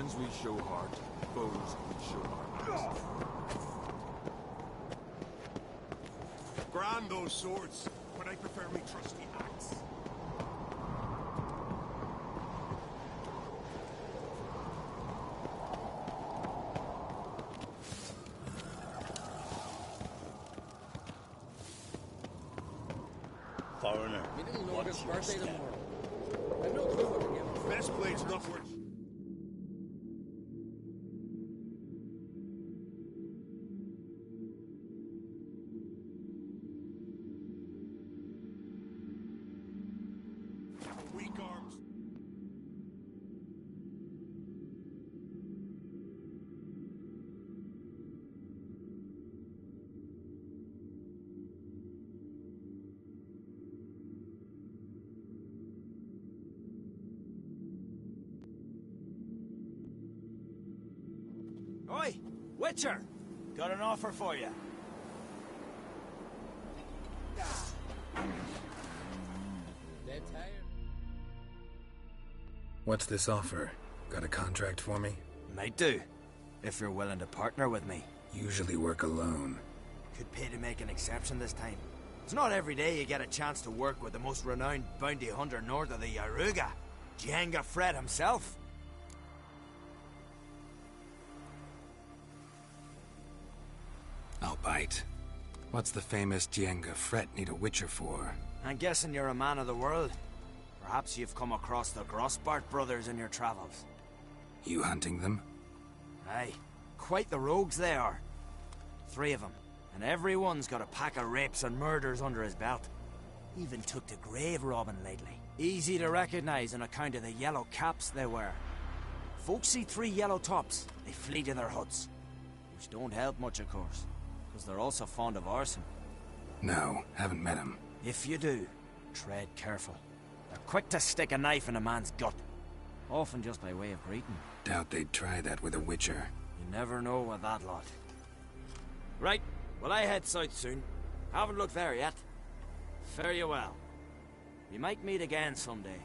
Friends we show heart, foes we show our axes. Grand those swords, but I prefer me trusty axe. Foreigner, Middle longest what's birthday your in the step? world. I've no clue what to give. Best blades are upwards. Weak arms. Oi! Witcher! Got an offer for you. Dead tired. What's this offer? Got a contract for me? Might do, if you're willing to partner with me. Usually work alone. Could pay to make an exception this time. It's not every day you get a chance to work with the most renowned bounty hunter north of the Yaruga, Jenga Fred himself. I'll bite. What's the famous Jenga Fret need a witcher for? I'm guessing you're a man of the world. Perhaps you've come across the Grossbart brothers in your travels. You hunting them? Aye, quite the rogues they are. 3 of them, and every one's got a pack of rapes and murders under his belt. Even took to grave robbing lately. Easy to recognize on account of the yellow caps they wear. Folks see 3 yellow tops, they flee to their huts. Which don't help much, of course, because they're also fond of arson. No, haven't met him. If you do, tread careful. They're quick to stick a knife in a man's gut. Often just by way of greeting. Doubt they'd try that with a witcher. You never know with that lot. Right, well I head south soon. Haven't looked there yet. Fare you well. We might meet again someday.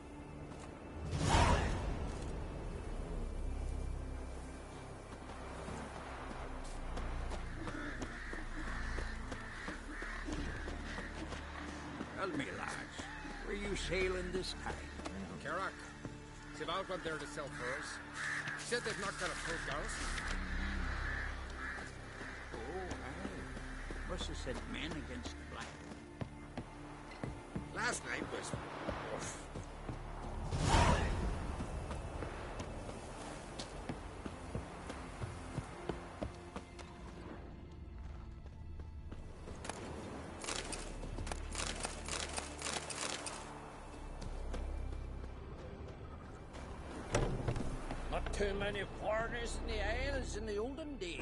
Tell me, lads, where you sailing this time? Kerak. Sival went there to sell furs. Said they've not got a full garrison. Oh, aye. Must have said men against the black. Last night was rough. Not too many foreigners in the Isles in the olden days.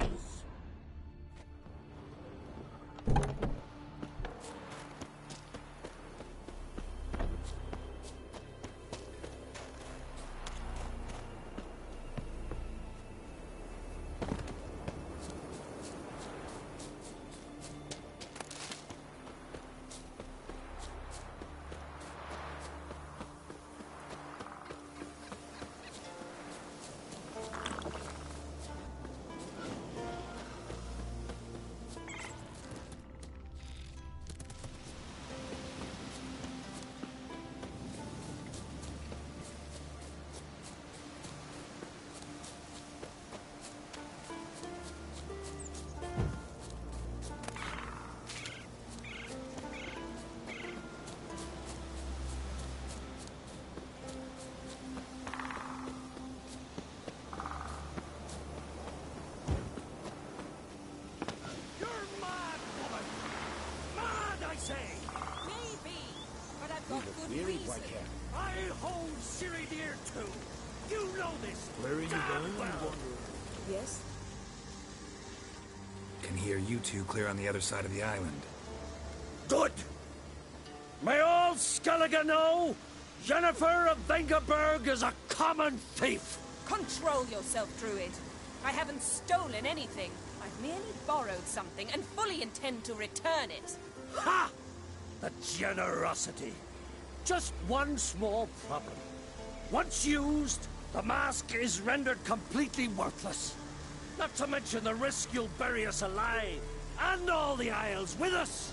Maybe, but I've got good Very reason. white hair. I hold Siri dear too. You know this. Where are you going? Well. Yes? Can hear you two clear on the other side of the island. Good. May all Skellige know Jennifer of Vengerberg is a common thief. Control yourself, Druid. I haven't stolen anything. I've merely borrowed something and fully intend to return it. Ha! The generosity. Just one small problem. Once used, the mask is rendered completely worthless. Not to mention the risk you'll bury us alive, and all the Isles with us!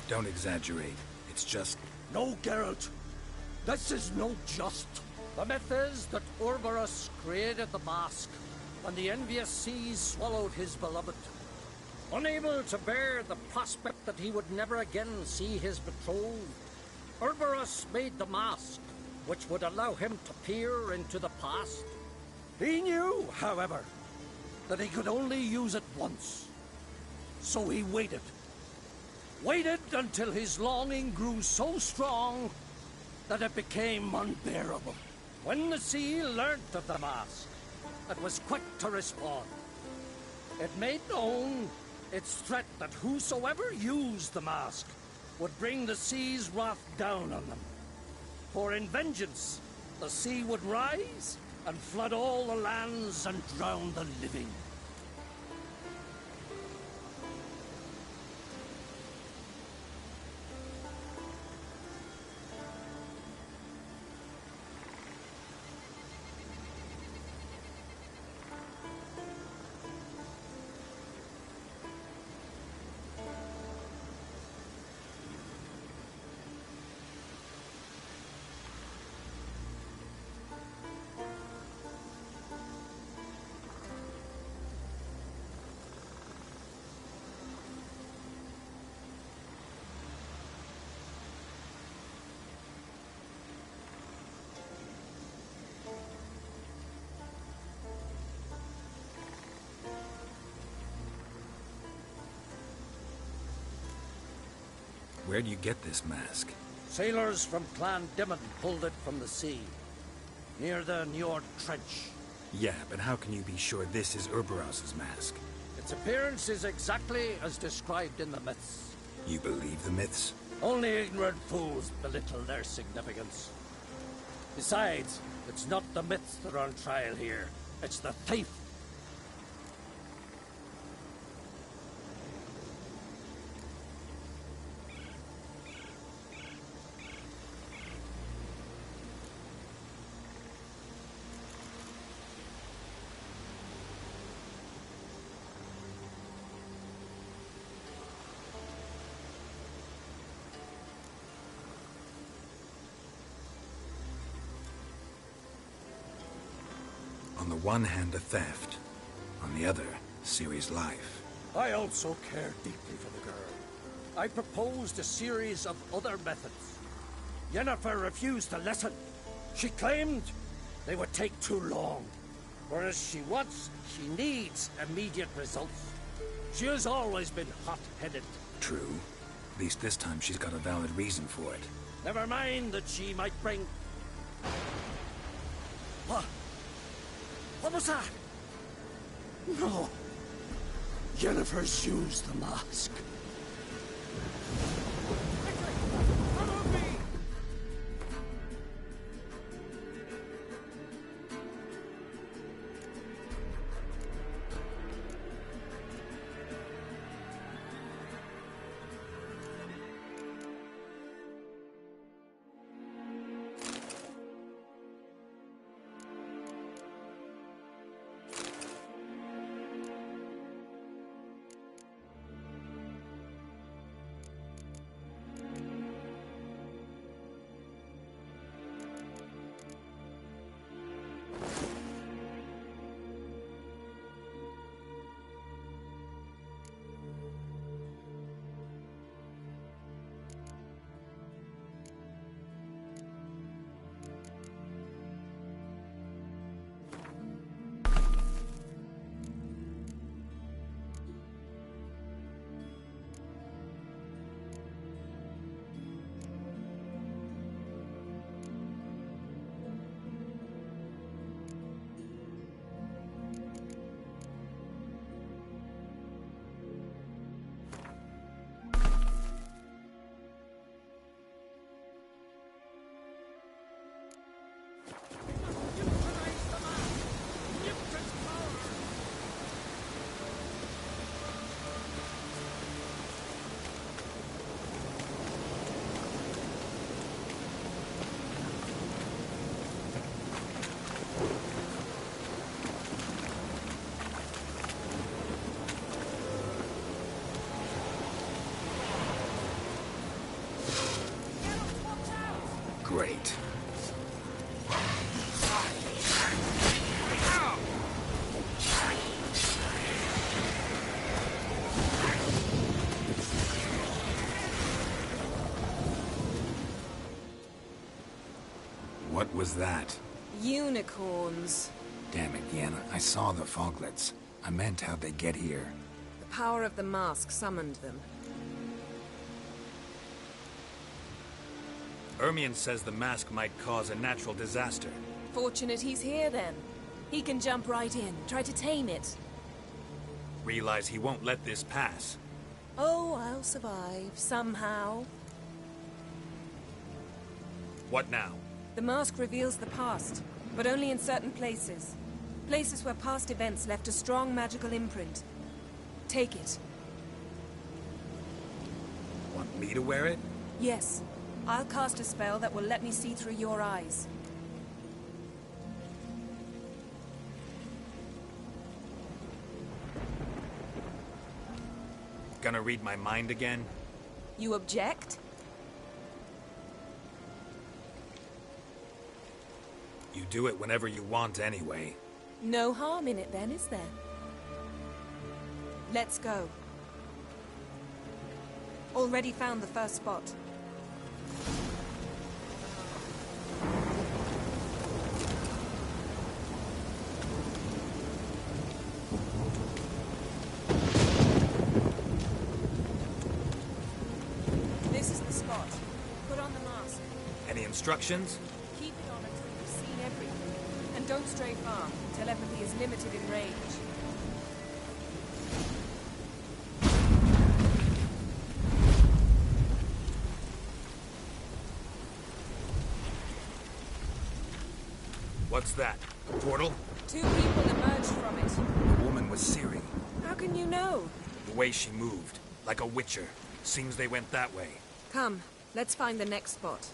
Don't exaggerate. It's just... No, Geralt. This is no just. The myth is that Urberus created the mask when the envious seas swallowed his beloved. Unable to bear the prospect that he would never again see his betrothed, Urberus made the mask, which would allow him to peer into the past. He knew, however, that he could only use it once. So he waited. Waited until his longing grew so strong that it became unbearable. When the sea learnt of the mask, it was quick to respond. It made known its threat that whosoever used the mask would bring the sea's wrath down on them. For in vengeance, the sea would rise and flood all the lands and drown the living. Where do you get this mask? Sailors from Clan Dimon pulled it from the sea, near the Njord Trench. Yeah, but how can you be sure this is Urberos's mask? Its appearance is exactly as described in the myths. You believe the myths? Only ignorant fools belittle their significance. Besides, it's not the myths that are on trial here. It's the thief. On the one hand, a theft. On the other, Ciri's life. I also care deeply for the girl. I proposed a series of other methods. Yennefer refused to listen. She claimed they would take too long. Whereas she needs immediate results. She has always been hot-headed. True. At least this time she's got a valid reason for it. Never mind that she might bring... What? What was that? No. Yennefer's used the mask. was that? Unicorns. Damn it, Yen. I saw the foglets. I meant how'd they get here. The power of the mask summoned them. Ermion says the mask might cause a natural disaster. Fortunate he's here, then. He can jump right in, try to tame it. Realize he won't let this pass. Oh, I'll survive, somehow. What now? The mask reveals the past, but only in certain places. Places where past events left a strong magical imprint. Take it. Want me to wear it? Yes. I'll cast a spell that will let me see through your eyes. Gonna read my mind again? You object? You do it whenever you want anyway. No harm in it then, is there? Let's go. Already found the first spot. This is the spot. Put on the mask. Any instructions? Keep it on until you've seen everything. And don't stray far. Telepathy is limited in range. What's that? A portal? 2 people emerged from it. The woman was Ciri. How can you know? The way she moved. Like a witcher. Seems they went that way. Come, let's find the next spot.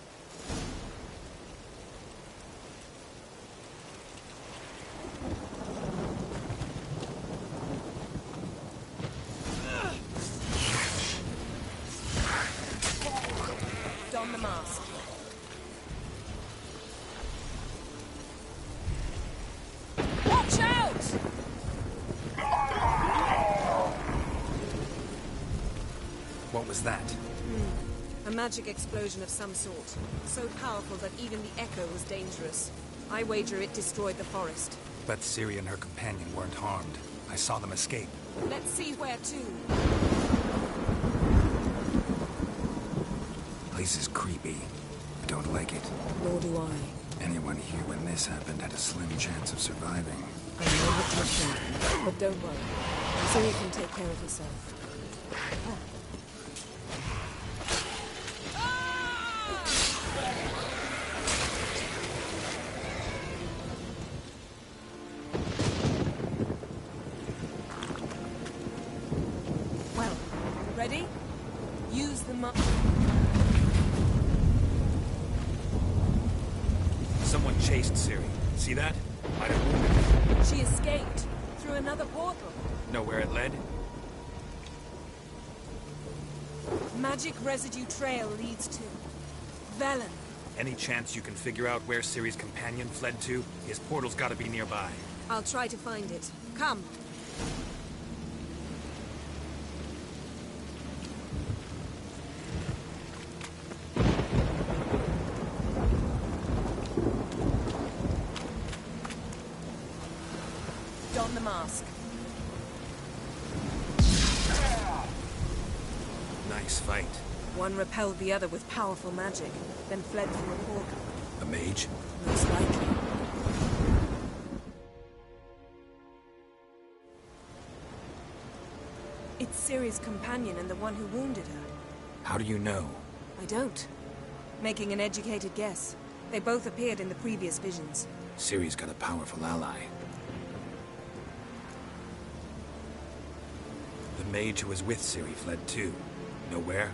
Don the mask. Watch out! What was that? A magic explosion of some sort. So powerful that even the echo was dangerous. I wager it destroyed the forest. But Ciri and her companion weren't harmed. I saw them escape. Let's see where to. Place is creepy. I don't like it. Nor do I. Anyone here when this happened had a slim chance of surviving. I know what you're thinking, but don't worry. Ciri can take care of herself. Well, ready? Use the Someone chased Ciri. See that? Might have wounded her. She escaped through another portal. Know where it led? Magic residue trail leads to Velen. Any chance you can figure out where Ciri's companion fled to? His portal's gotta be nearby. I'll try to find it. Come. Don the mask. Nice fight. One repelled the other with powerful magic, then fled through a portal. A mage? Most likely. It's Ciri's companion and the one who wounded her. How do you know? I don't. Making an educated guess. They both appeared in the previous visions. Ciri's got a powerful ally. The mage who was with Ciri fled too. Know where?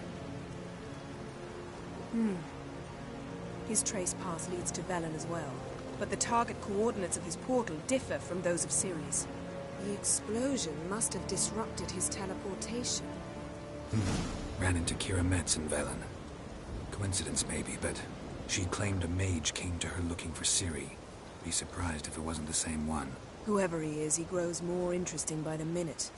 His trace path leads to Velen as well. But the target coordinates of his portal differ from those of Ciri's. The explosion must have disrupted his teleportation. Ran into Kira Metz in Velen. Coincidence maybe, but she claimed a mage came to her looking for Ciri. Be surprised if it wasn't the same one. Whoever he is, he grows more interesting by the minute.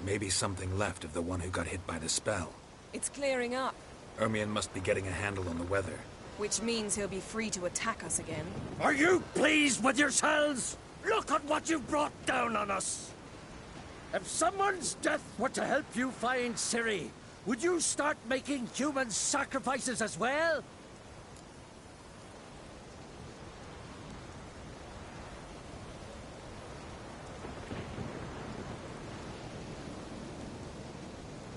Maybe something left of the one who got hit by the spell. It's clearing up. Ermion must be getting a handle on the weather. Which means he'll be free to attack us again. Are you pleased with yourselves? Look at what you've brought down on us! If someone's death were to help you find Ciri, would you start making human sacrifices as well?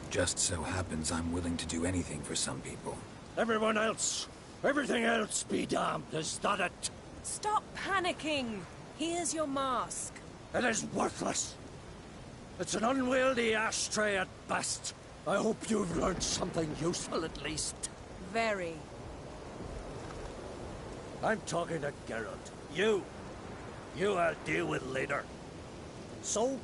Just so happens I'm willing to do anything for some people. Everyone else, everything else be damned, is that it? Stop panicking! Here's your mask. It is worthless. It's an unwieldy ashtray at best. I hope you've learned something useful at least. Very. I'm talking to Geralt. You I'll deal with later. So?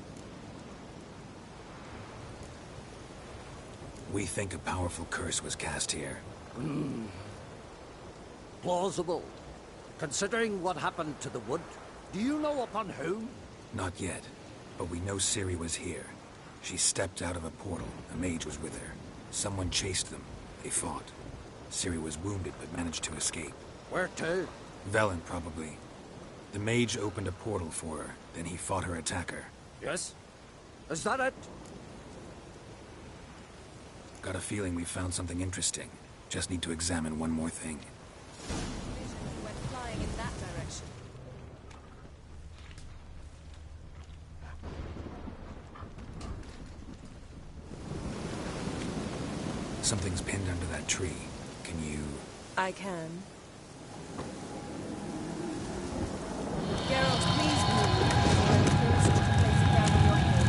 We think a powerful curse was cast here. Plausible. Considering what happened to the wood, do you know upon whom? Not yet, but we know Ciri was here. She stepped out of a portal. A mage was with her. Someone chased them. They fought. Ciri was wounded, but managed to escape. Where to? Velen, probably. The mage opened a portal for her, then he fought her attacker. Yes? Is that it? Got a feeling we found something interesting. Just need to examine one more thing. Went flying in that direction. Something's pinned under that tree. Can you... I can. Geralt, please move. I'm forced to place it down on your head.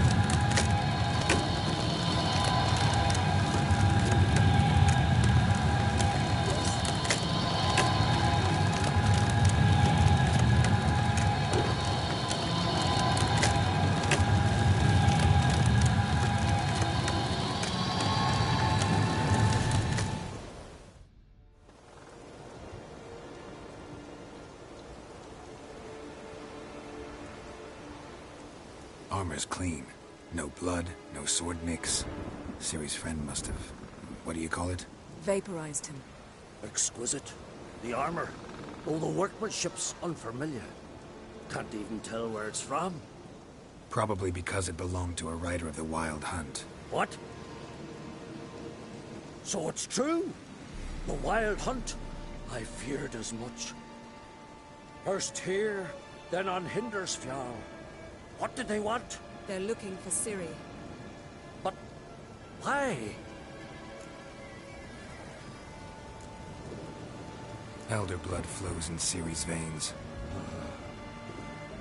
Armor's clean. No blood, no sword nicks. Ciri's friend must have... What do you call it? Vaporized him. Exquisite. The armor, though the workmanship's unfamiliar. Can't even tell where it's from. Probably because it belonged to a rider of the Wild Hunt. What? So it's true? The Wild Hunt? I feared as much. First here, then on Hindersfjall. What did they want? They're looking for Ciri. But why? Elder blood flows in Ciri's veins.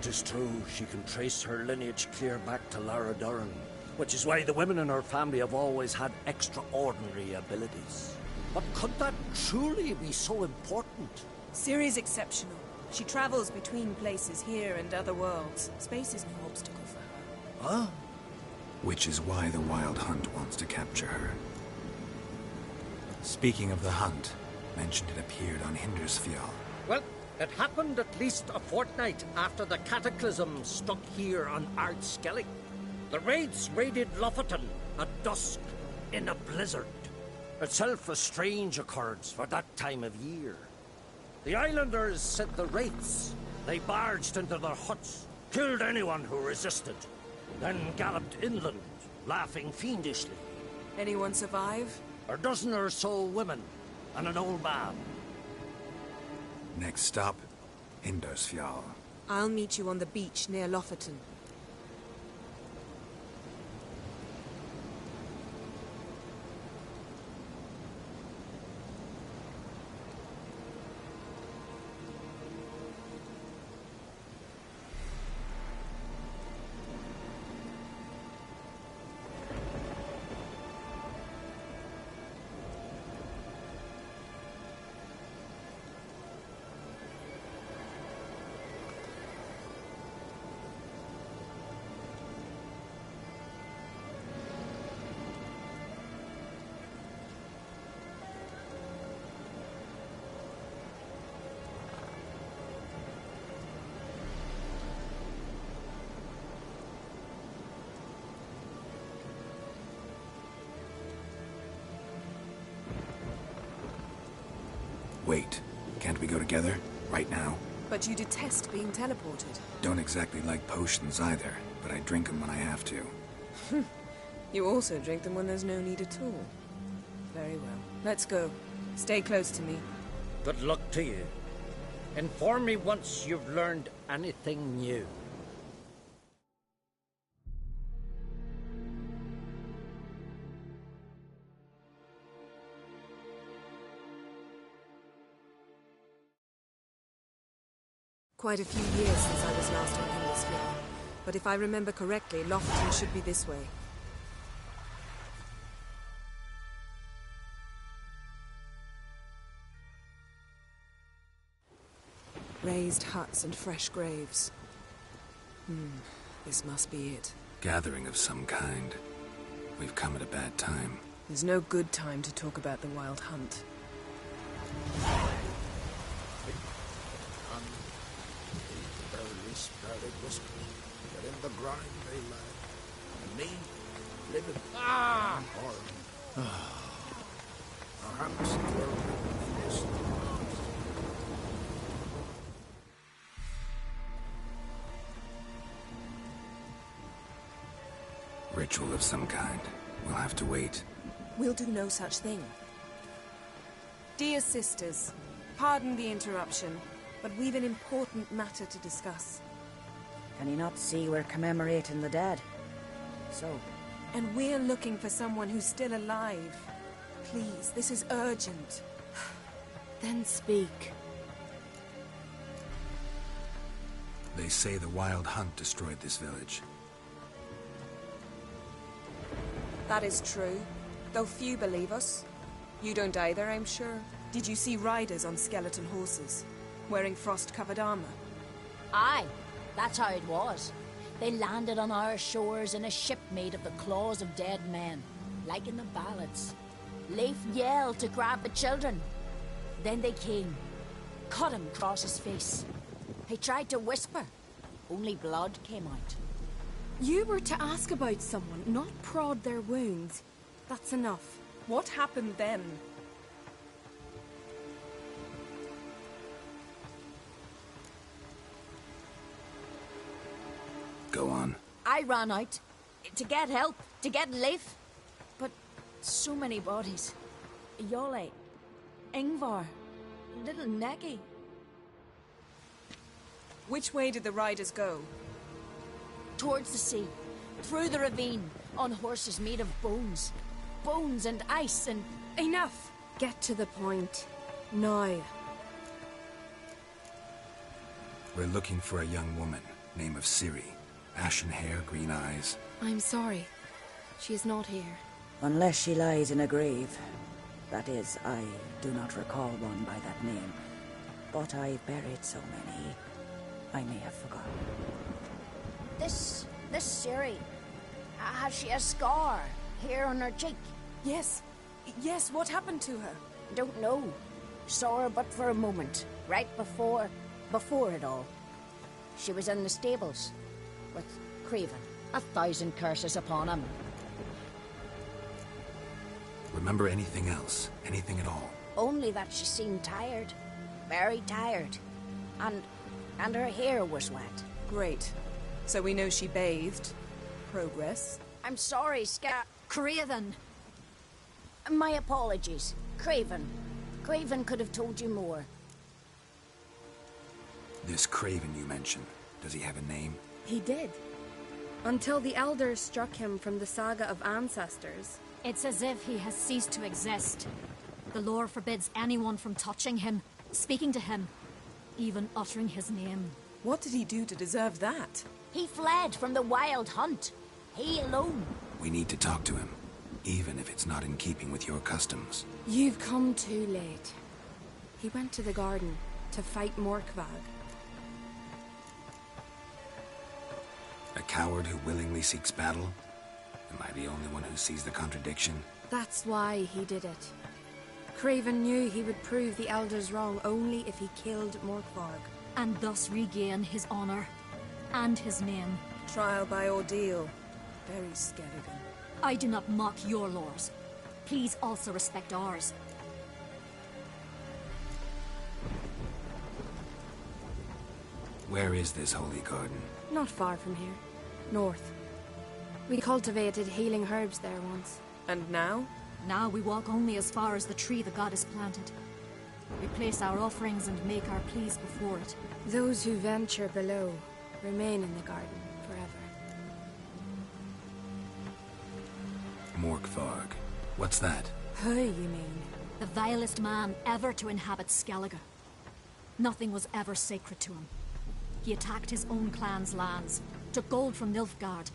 Tis true, she can trace her lineage clear back to Lara Duran, which is why the women in her family have always had extraordinary abilities. But could that truly be so important? Ciri's exceptional. She travels between places here and other worlds. Space is no obstacle for her. Huh? Which is why the Wild Hunt wants to capture her. Speaking of the hunt, mentioned it appeared on Hindersfjall. Well, it happened at least a fortnight after the cataclysm struck here on Ardskellig. The raids raided Lofoten at dusk in a blizzard. Itself a strange occurrence for that time of year. The islanders sent the wraiths. They barged into their huts, killed anyone who resisted, then galloped inland, laughing fiendishly. Anyone survive? A dozen or so women, and an old man. Next stop, Hindersfjall. I'll meet you on the beach near Lofoten. wait. Can't we go together? Right now? But you detest being teleported. Don't exactly like potions either, but I drink them when I have to. You also drink them when there's no need at all. Very well. Let's go. Stay close to me. Good luck to you. Inform me once you've learned anything new. Quite a few years since I was last on Hemisphere. But if I remember correctly, Lofton should be this way. Raised huts and fresh graves. This must be it. Gathering of some kind. We've come at a bad time. There's no good time to talk about the Wild Hunt. Started whispering, but in the grind they lie. And me, living horror. Perhaps it were in this. Ritual of some kind. We'll have to wait. We'll do no such thing. Dear sisters, pardon the interruption, but we've an important matter to discuss. Can you not see we're commemorating the dead? So? And we're looking for someone who's still alive. Please, this is urgent. Then speak. They say the Wild Hunt destroyed this village. That is true, though few believe us. You don't either, I'm sure. Did you see riders on skeleton horses, wearing frost-covered armor? Aye. That's how it was. They landed on our shores in a ship made of the claws of dead men, like in the ballads. Leif yelled to grab the children. Then they came, cut him across his face. He tried to whisper, only blood came out. You were to ask about someone, not prod their wounds. That's enough. What happened then? Go on. I ran out to get help, to get Leif. But so many bodies. Yole, Ingvar, little Necky. Which way did the riders go? Towards the sea, through the ravine, on horses made of bones. Bones and ice and... Enough! Get to the point. Now. We're looking for a young woman, name of Ciri. Ashen hair, green eyes. I'm sorry. She is not here. Unless she lies in a grave. That is, I do not recall one by that name. But I've buried so many, I may have forgotten. This Ciri, has she a scar here on her cheek? Yes. Yes, what happened to her? Don't know. Saw her but for a moment, right before it all. She was in the stables with Craven. 1,000 curses upon him. Remember anything else? Anything at all? Only that she seemed tired. Very tired. And her hair was wet. Great. So we know she bathed. Progress. I'm sorry, Craven. My apologies. Craven. Craven could have told you more. This Craven you mentioned, does he have a name? He did. Until the elders struck him from the saga of ancestors. It's as if he has ceased to exist. The lore forbids anyone from touching him, speaking to him, even uttering his name. What did he do to deserve that? He fled from the Wild Hunt. He alone. We need to talk to him, even if it's not in keeping with your customs. You've come too late. He went to the garden to fight Morkvag. A coward who willingly seeks battle? Am I the only one who sees the contradiction? That's why he did it. Craven knew he would prove the elders wrong only if he killed Morkvarg. And thus regain his honor and his name. Trial by ordeal. Very Skeleton. I do not mock your laws. Please also respect ours. Where is this holy garden? Not far from here. North. We cultivated healing herbs there once. And now? Now we walk only as far as the tree the goddess planted. We place our offerings and make our pleas before it. Those who venture below remain in the garden forever. Morkvarg. What's that? Who, you mean? The vilest man ever to inhabit Skellige. Nothing was ever sacred to him. He attacked his own clan's lands, took gold from Nilfgaard,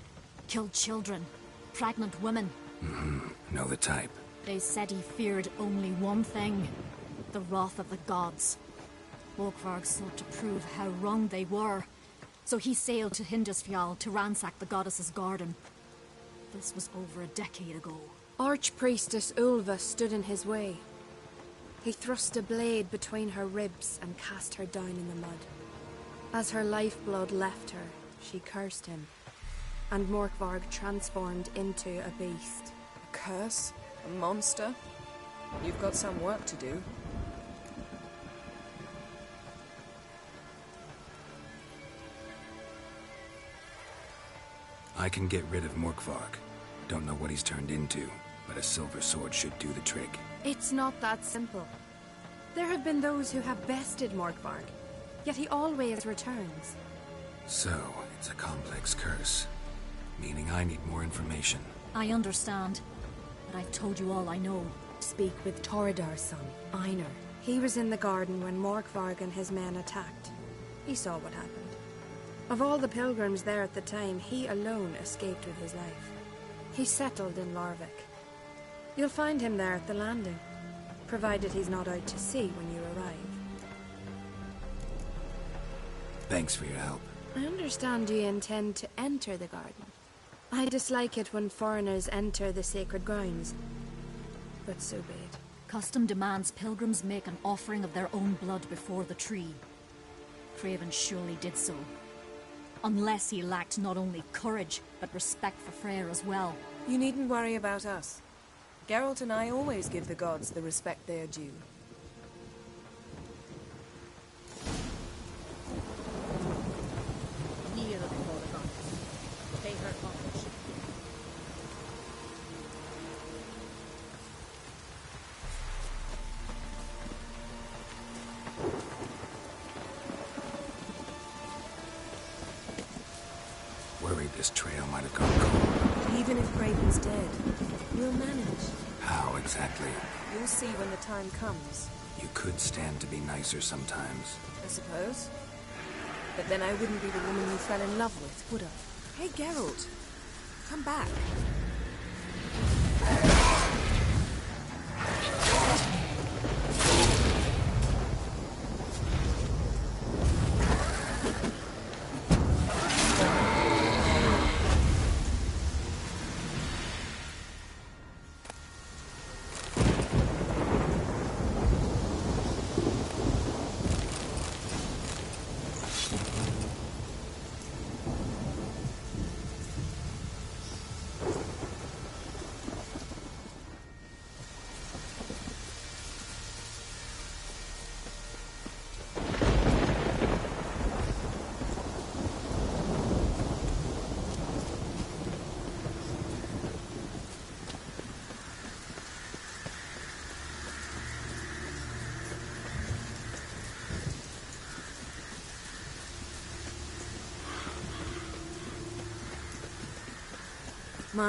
killed children, pregnant women. Know the type. They said he feared only one thing, the wrath of the gods. Morkvarg sought to prove how wrong they were, so he sailed to Hindisfjall to ransack the goddess's garden. This was over a decade ago. Archpriestess Ulva stood in his way. He thrust a blade between her ribs and cast her down in the mud. As her lifeblood left her, she cursed him, and Morkvarg transformed into a beast. A curse? A monster? You've got some work to do. I can get rid of Morkvarg. Don't know what he's turned into, but a silver sword should do the trick. It's not that simple. There have been those who have bested Morkvarg, yet he always returns. So, it's a complex curse, meaning I need more information. I understand, but I've told you all I know. Speak with Torridar's son, Einar. He was in the garden when Morkvarg and his men attacked. He saw what happened. Of all the pilgrims there at the time, he alone escaped with his life. He settled in Larvik. You'll find him there at the landing, provided he's not out to sea when you arrive. Thanks for your help. I understand you intend to enter the garden. I dislike it when foreigners enter the sacred grounds, but so be it. Custom demands pilgrims make an offering of their own blood before the tree. Craven surely did so. Unless he lacked not only courage, but respect for Freyr as well. You needn't worry about us. Geralt and I always give the gods the respect they are due. Kneel before the goddess. Pay her homage. Worried this trail might have gone cold. Even if Craven's dead, we'll manage. How exactly? You'll see when the time comes. You could stand to be nicer sometimes. I suppose. But then I wouldn't be the woman you fell in love with, would I? Hey, Geralt. Come back.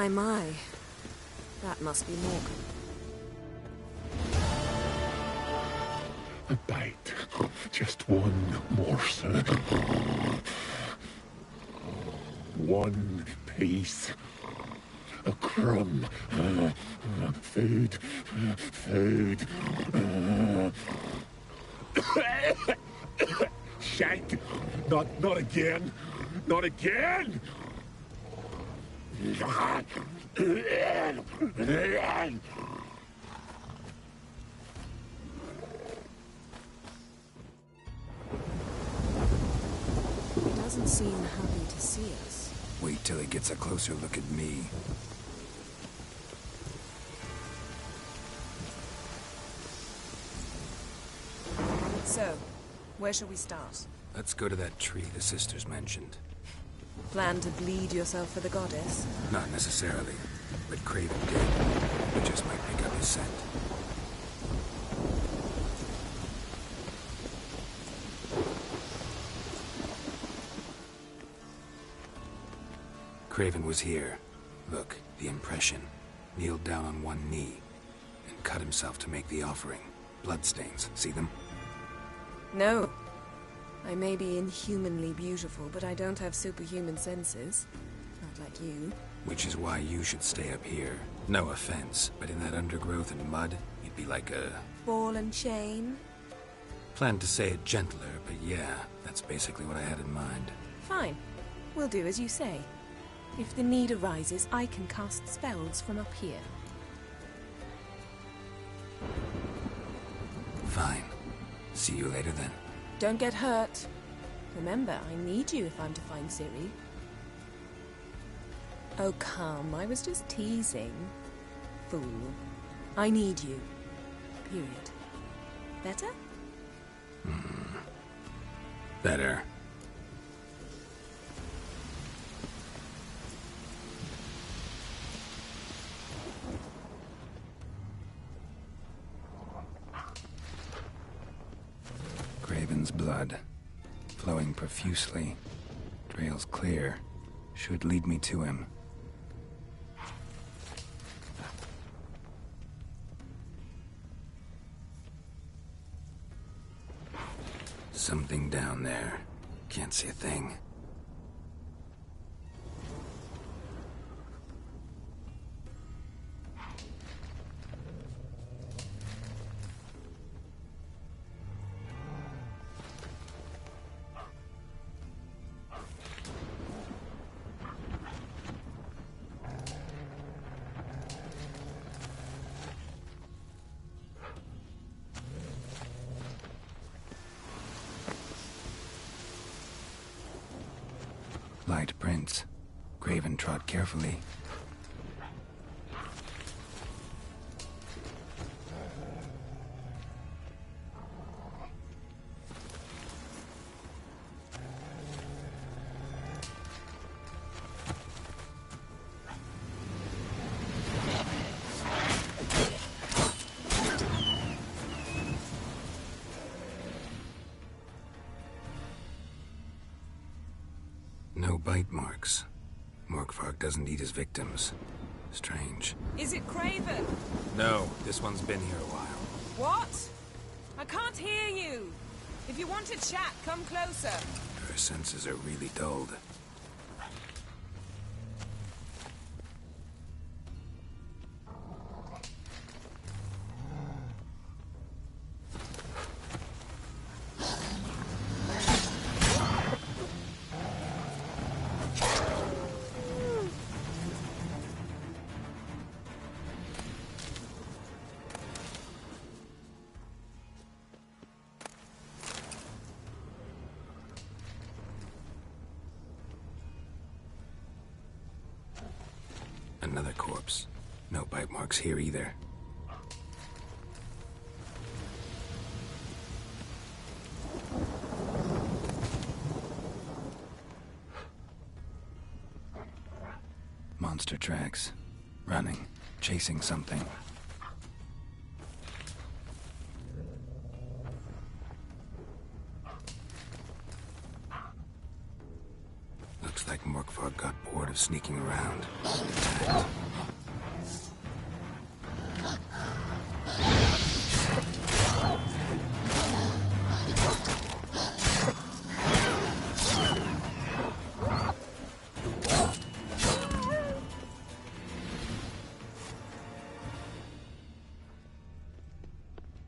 My. That must be Morgan. A bite. Just one morsel. One piece. A crumb. Food. Food. Shank. Not again. Not again! He doesn't seem happy to see us. Wait till he gets a closer look at me. So, where shall we start? Let's go to that tree the sisters mentioned. Plan to bleed yourself for the goddess? Not necessarily, but Craven did. We just might pick up his scent. Craven was here. Look, the impression. Kneeled down on one knee and cut himself to make the offering. Bloodstains, see them? No. I may be inhumanly beautiful, but I don't have superhuman senses. Not like you. Which is why you should stay up here. No offense, but in that undergrowth and mud, you'd be like a... Ball and chain? Planned to say it gentler, but yeah, that's basically what I had in mind. Fine. We'll do as you say. If the need arises, I can cast spells from up here. Fine. See you later then. Don't get hurt. Remember, I need you if I'm to find Ciri. Oh, come. I was just teasing. Fool. I need you. Period. Better? Better. Craven's blood, flowing profusely. Trails clear. Should lead me to him. Something down there. Can't see a thing. Light prints. Craven trod carefully. No bite marks. Morkvarg doesn't eat his victims. Strange. Is it Craven? No, this one's been here a while. What? I can't hear you. If you want to chat, come closer. Her senses are really dulled. Another corpse. No bite marks here either. Monster tracks. Running. Chasing something. Looks like Morkvarg got bored of sneaking around. Attacked.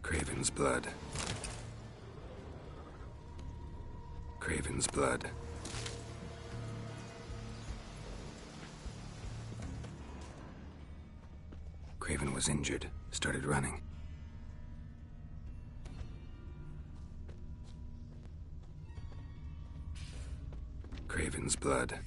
Craven's blood. Craven's blood. Craven was injured, started running. Craven's blood.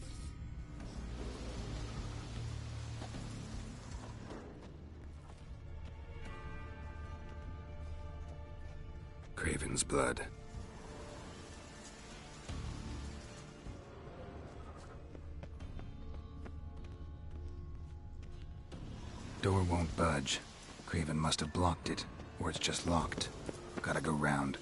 Craven's blood. Door won't budge. Craven must have blocked it, or it's just locked. Gotta go round.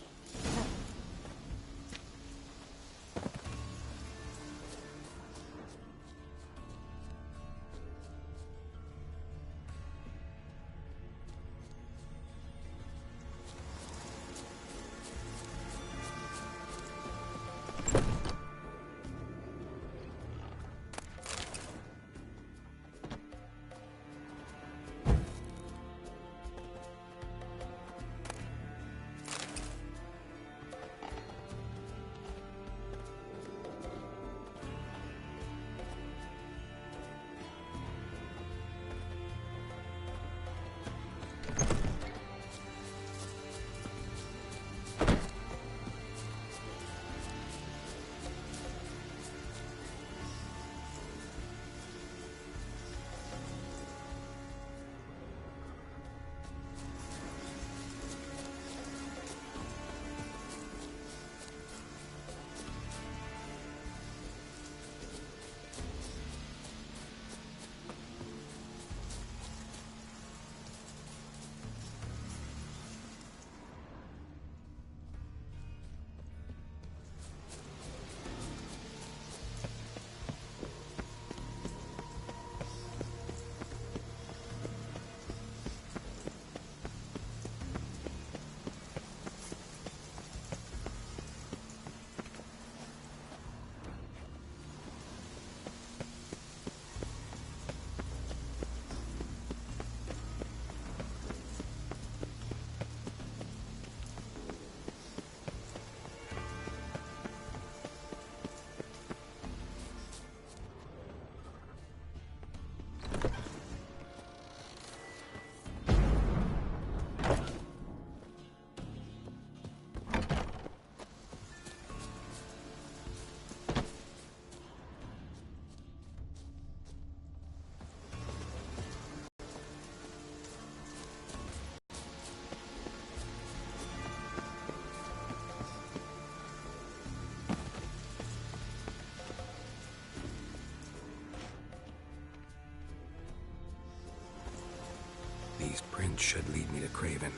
These prints should lead me to Craven.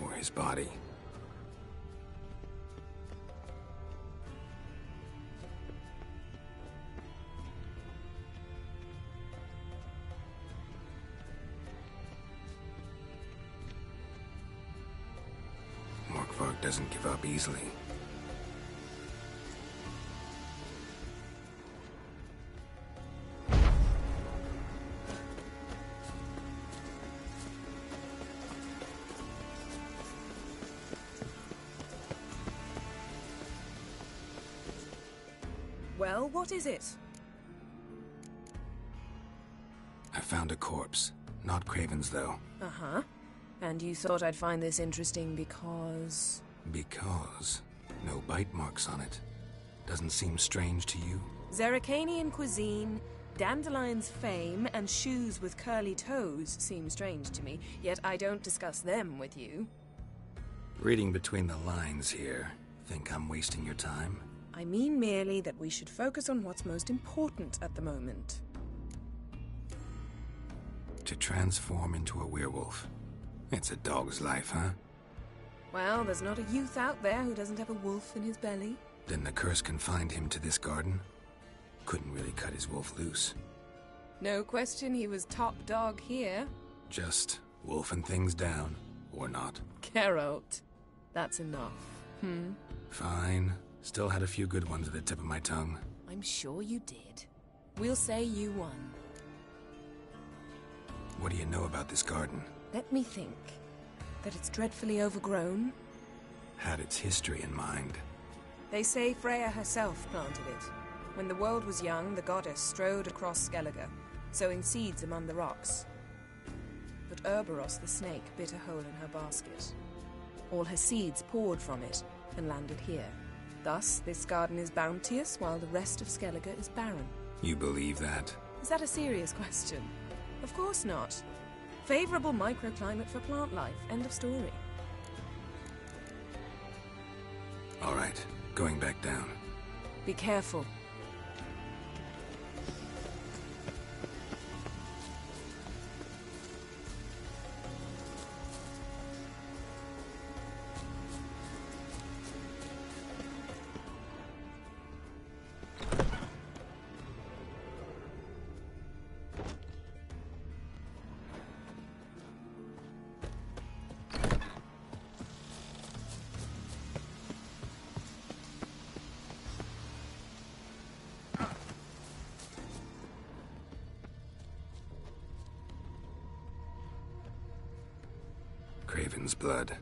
Or his body. Morkvarg doesn't give up easily. Well, what is it? I found a corpse. Not Craven's, though. Uh-huh. And you thought I'd find this interesting because... Because no bite marks on it. Doesn't seem strange to you? Zerrikanian cuisine, Dandelion's fame, and shoes with curly toes seem strange to me, yet I don't discuss them with you. Reading between the lines here, think I'm wasting your time? I mean merely that we should focus on what's most important at the moment. To transform into a werewolf. It's a dog's life, huh? Well, there's not a youth out there who doesn't have a wolf in his belly. Then the curse confined him to this garden? Couldn't really cut his wolf loose. No question he was top dog here. Just wolfing things down, or not. Geralt, that's enough. Fine. Still had a few good ones at the tip of my tongue. I'm sure you did. We'll say you won. What do you know about this garden? Let me think. That it's dreadfully overgrown. Had its history in mind. They say Freya herself planted it. When the world was young, the goddess strode across Skellige, sowing seeds among the rocks. But Urboros the snake bit a hole in her basket. All her seeds poured from it and landed here. Thus, this garden is bounteous, while the rest of Skellige is barren. You believe that? Is that a serious question? Of course not. Favorable microclimate for plant life. End of story. All right, going back down. Be careful. Craven's blood.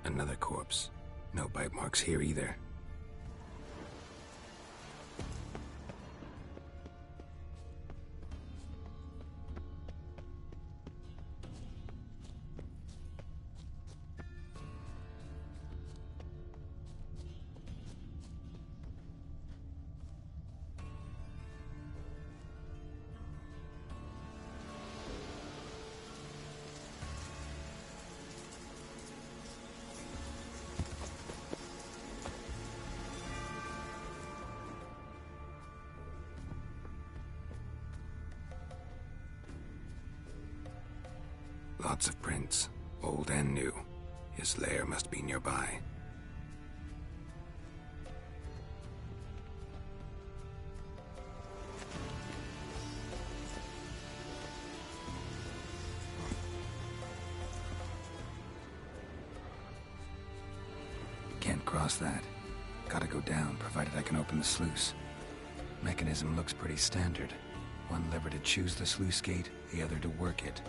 Another corpse. No bite marks here either. Lots of prints, old and new. His lair must be nearby. Can't cross that. Gotta go down, provided I can open the sluice. Mechanism looks pretty standard. One lever to choose the sluice gate, the other to work it.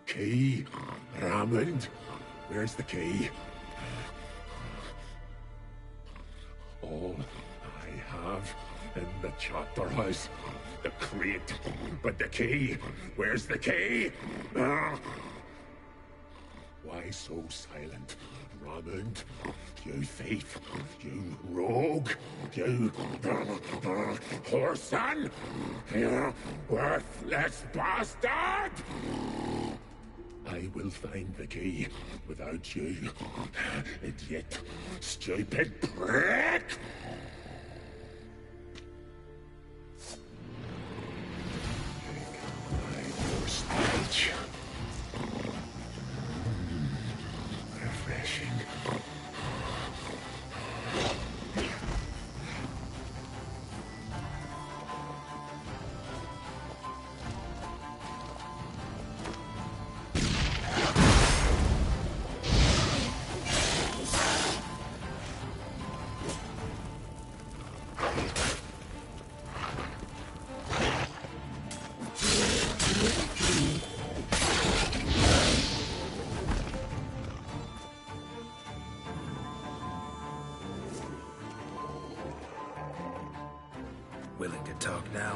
Key, Raymond. Where's the key? All I have in the chapter house, the crate, but the key. Where's the key? Ah! Why so silent, Raymond? You thief, you rogue, you whoreson, you worthless bastard! I will find the key without you, idiot, stupid prick! My speech. Refreshing. Willing to talk now?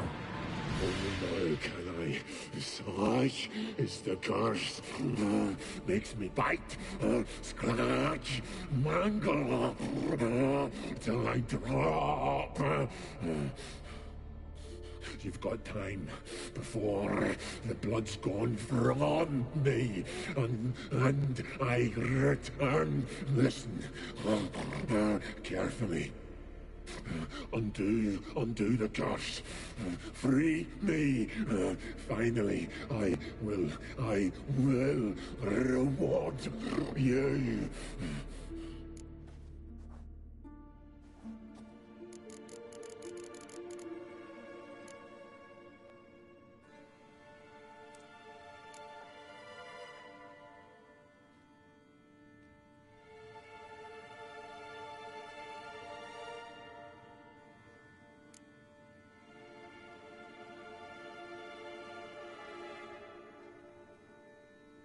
Only now can I. Such is the curse. Makes me bite, scratch, mangle, till I drop. You've got time before the blood's gone from me, and I return. Listen, carefully. Undo the curse. Free me. Finally, I will reward you.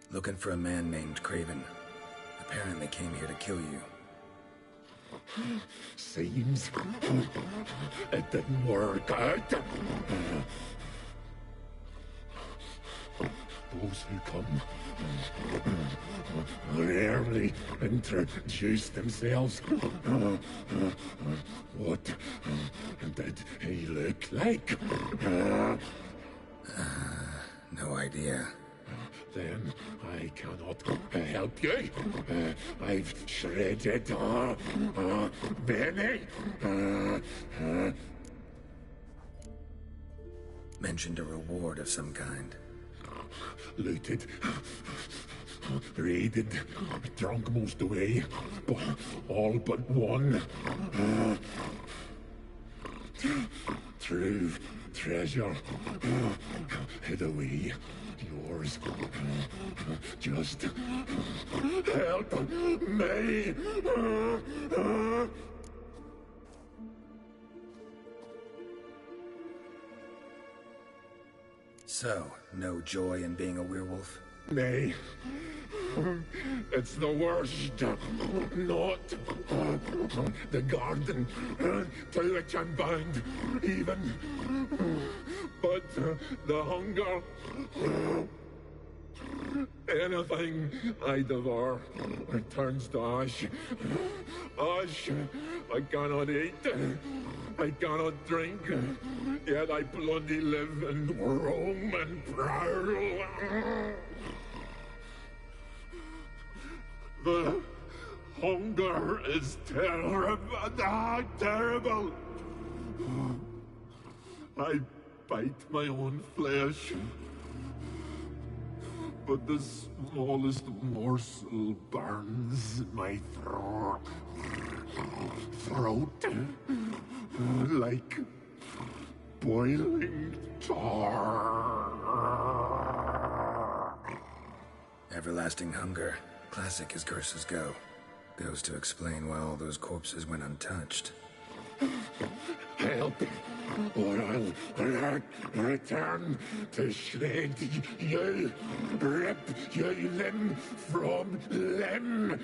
Looking for a man named Craven. Apparently came here to kill you. Seems it didn't work out. Those who come rarely introduce themselves. What did he look like? No idea. Then I cannot help you. I've shredded many. Mentioned a reward of some kind. Looted, raided, drunk most away, but all but one. True treasure hid away. Yours. Just help me. So, no joy in being a werewolf? Nay. It's the worst. Not the garden to which I'm bound, even. But the hunger. Anything I devour turns to ash. Ash I cannot eat. I cannot drink. Yet I bloody live and roam and prowl. The hunger is terrible. Terrible. I bite my own flesh. But the smallest morsel burns in my throat. Like boiling tar. Everlasting hunger. Classic as curses go. Goes to explain why all those corpses went untouched. Help, or I'll return to shred you, rip you limb from limb.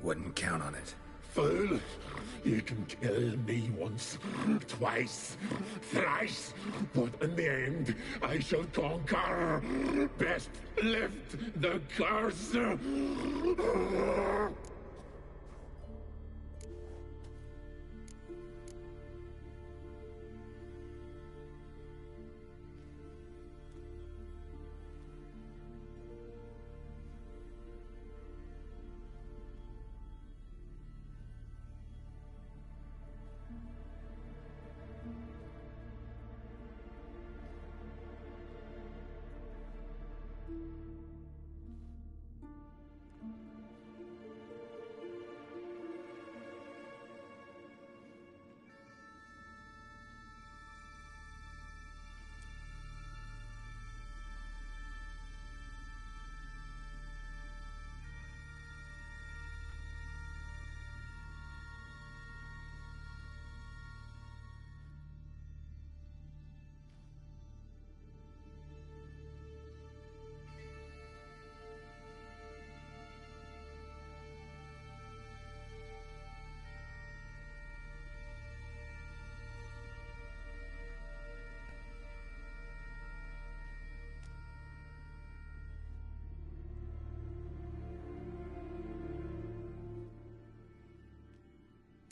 Wouldn't count on it. Fool! You can kill me once, twice, thrice, but in the end, I shall conquer. Best lift the curse!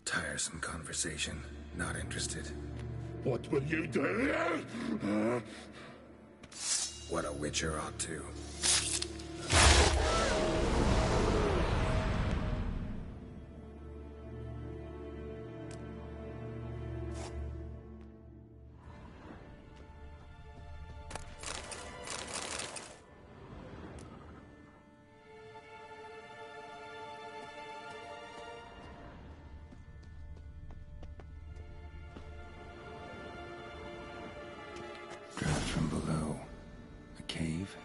Tiresome conversation. Not interested. What will you do? What a witcher ought to. Draft from below. A cave?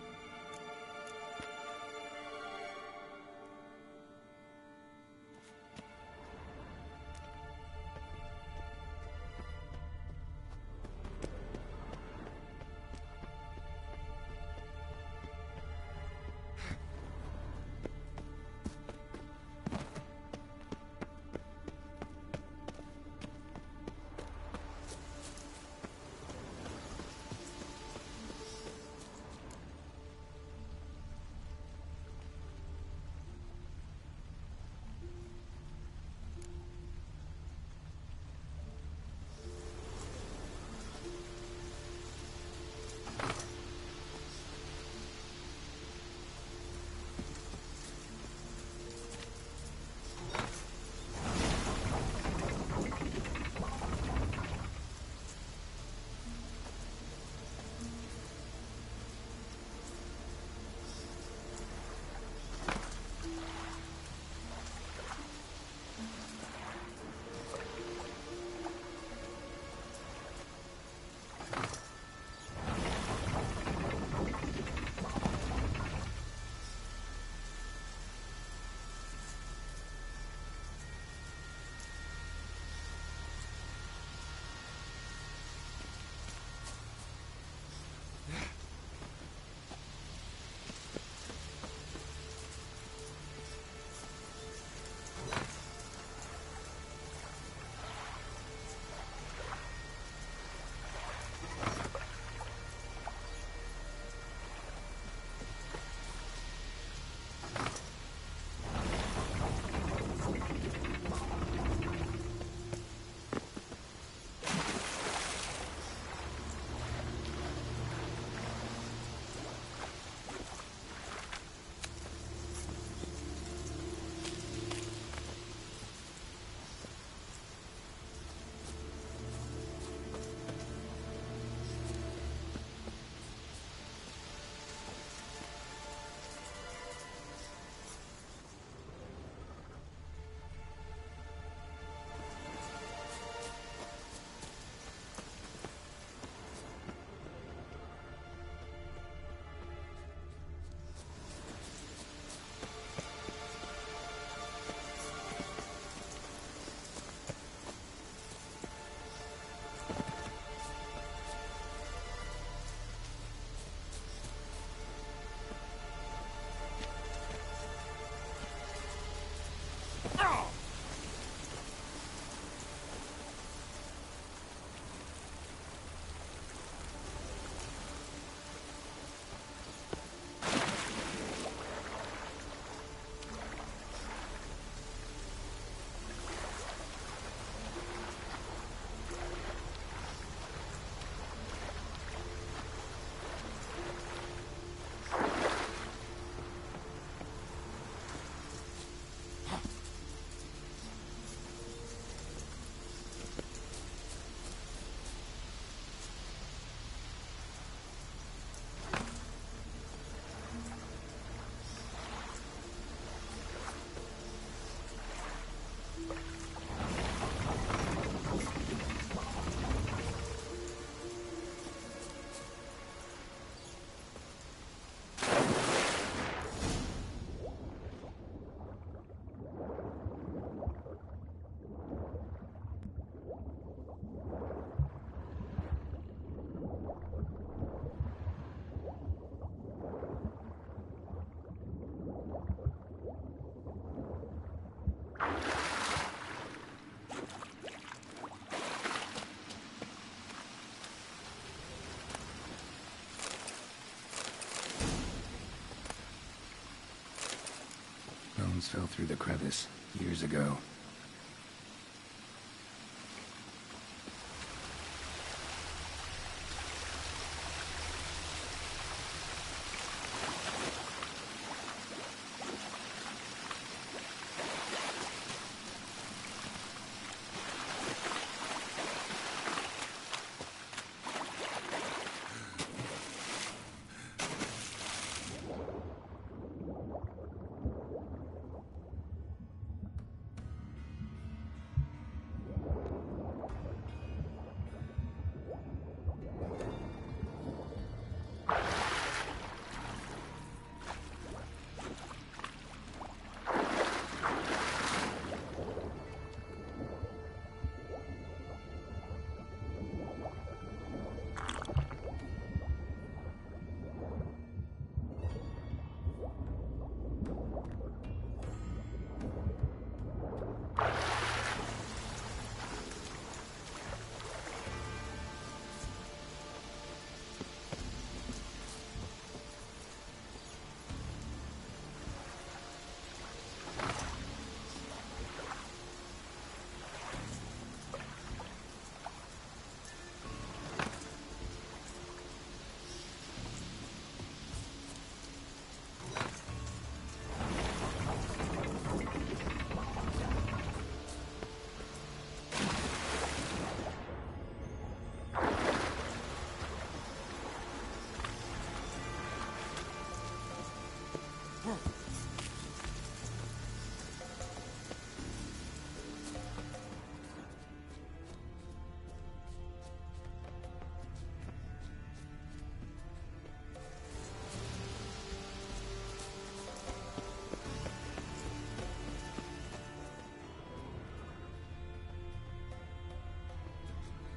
stones fell through the crevice years ago.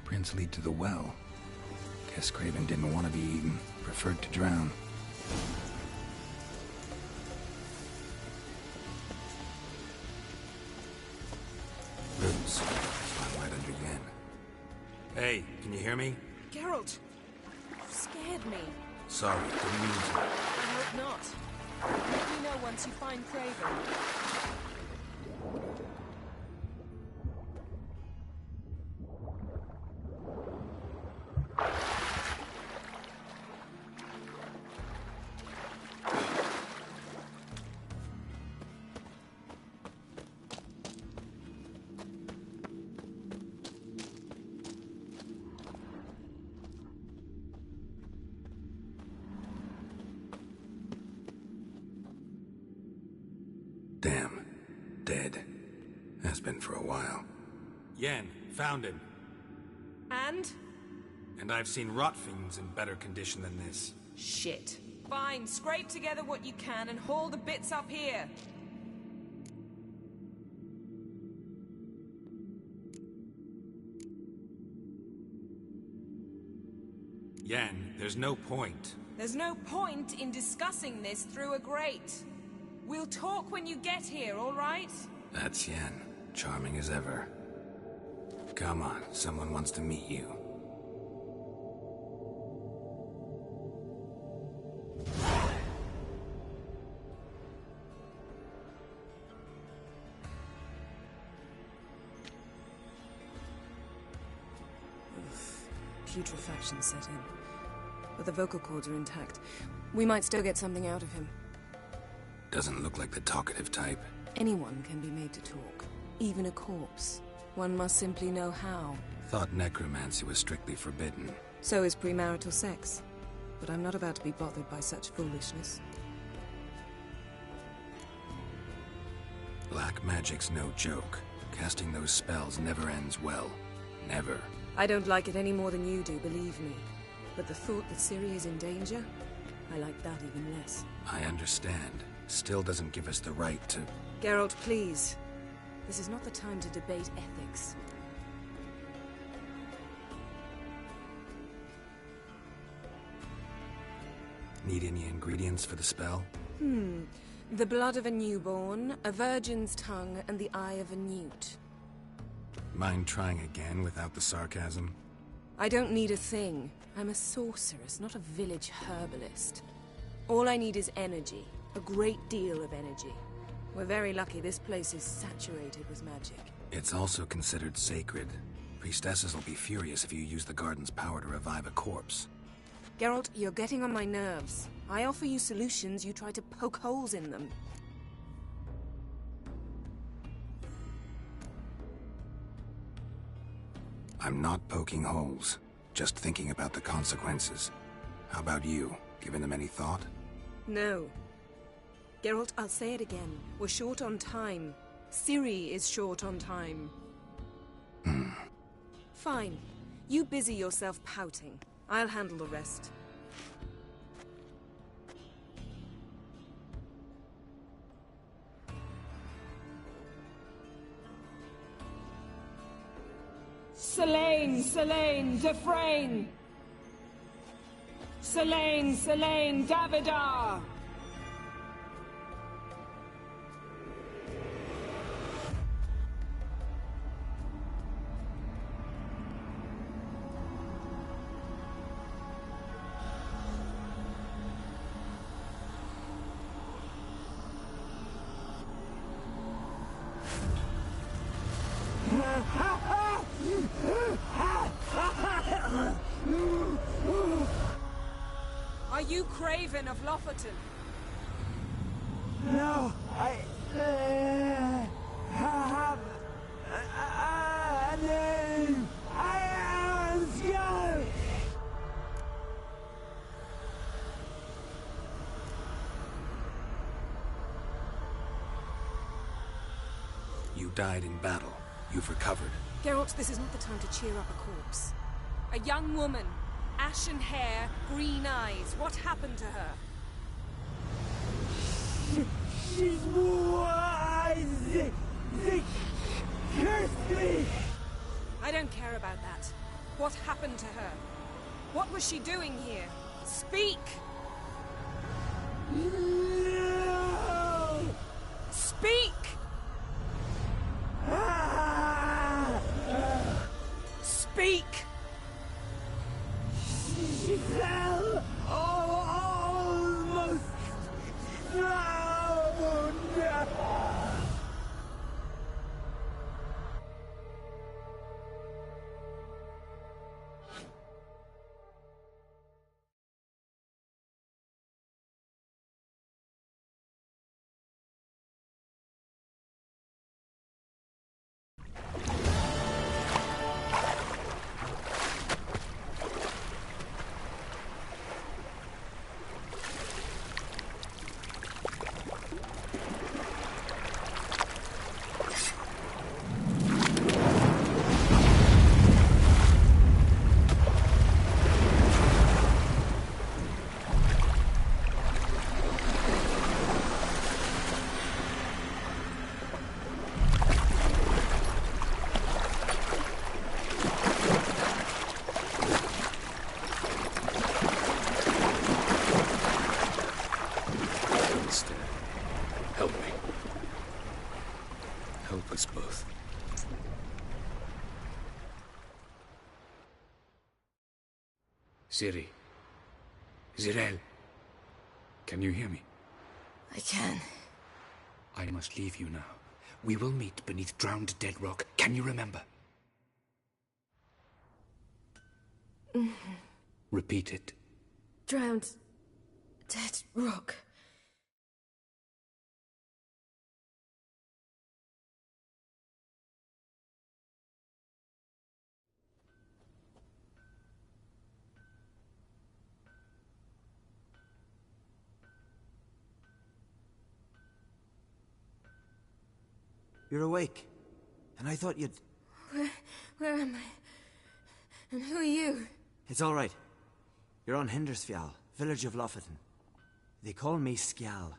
Prints lead to the well. Guess Craven didn't want to be eaten, preferred to drown. Roots. Slime right under Yen. Hey, can you hear me? Geralt, you scared me. Sorry, didn't mean to. I hope not. Let me know once you find Craven. Damn. Dead. Has been for a while. Yen, found him. And? And I've seen rot fiends in better condition than this. Shit. Fine, scrape together what you can and haul the bits up here. Yen, there's no point. There's no point in discussing this through a grate. We'll talk when you get here, all right? That's Yen. Charming as ever. Come on, someone wants to meet you. Putrefaction set in. But the vocal cords are intact. We might still get something out of him. Doesn't look like the talkative type. Anyone can be made to talk. Even a corpse. One must simply know how. Thought necromancy was strictly forbidden. So is premarital sex. But I'm not about to be bothered by such foolishness. Black magic's no joke. Casting those spells never ends well. Never. I don't like it any more than you do, believe me. But the thought that Ciri is in danger, I like that even less. I understand. Still doesn't give us the right to... Geralt, please. This is not the time to debate ethics. Need any ingredients for the spell? The blood of a newborn, a virgin's tongue, and the eye of a newt. Mind trying again without the sarcasm? I don't need a thing. I'm a sorceress, not a village herbalist. All I need is energy. A great deal of energy. We're very lucky this place is saturated with magic. It's also considered sacred. Priestesses will be furious if you use the garden's power to revive a corpse. Geralt, you're getting on my nerves. I offer you solutions, you try to poke holes in them. I'm not poking holes, just thinking about the consequences. How about you? Given them any thought? No. Geralt, I'll say it again. We're short on time. Ciri is short on time. Fine. You busy yourself pouting. I'll handle the rest. Selene, Selene, Defrain! Selene, Selene, Davidar! Are you Craven of Lofoten? No, I have a name. I am Skull. You died in battle. You've recovered. Geralt, this is not the time to cheer up a corpse. A young woman. Ashen hair, green eyes. What happened to her? She's wise. They cursed me. I don't care about that. What happened to her? What was she doing here? Speak! No! Speak! Speak! She fell almost drowned. Help me. Help us both. Ciri. Zirel. Can you hear me? I can. I must leave you now. We will meet beneath drowned dead rock. Can you remember? Repeat it. Drowned. Dead rock. You're awake. And I thought you'd... Where am I? And who are you? It's all right. You're on Hindersfjall, village of Lofoten. They call me Skjal.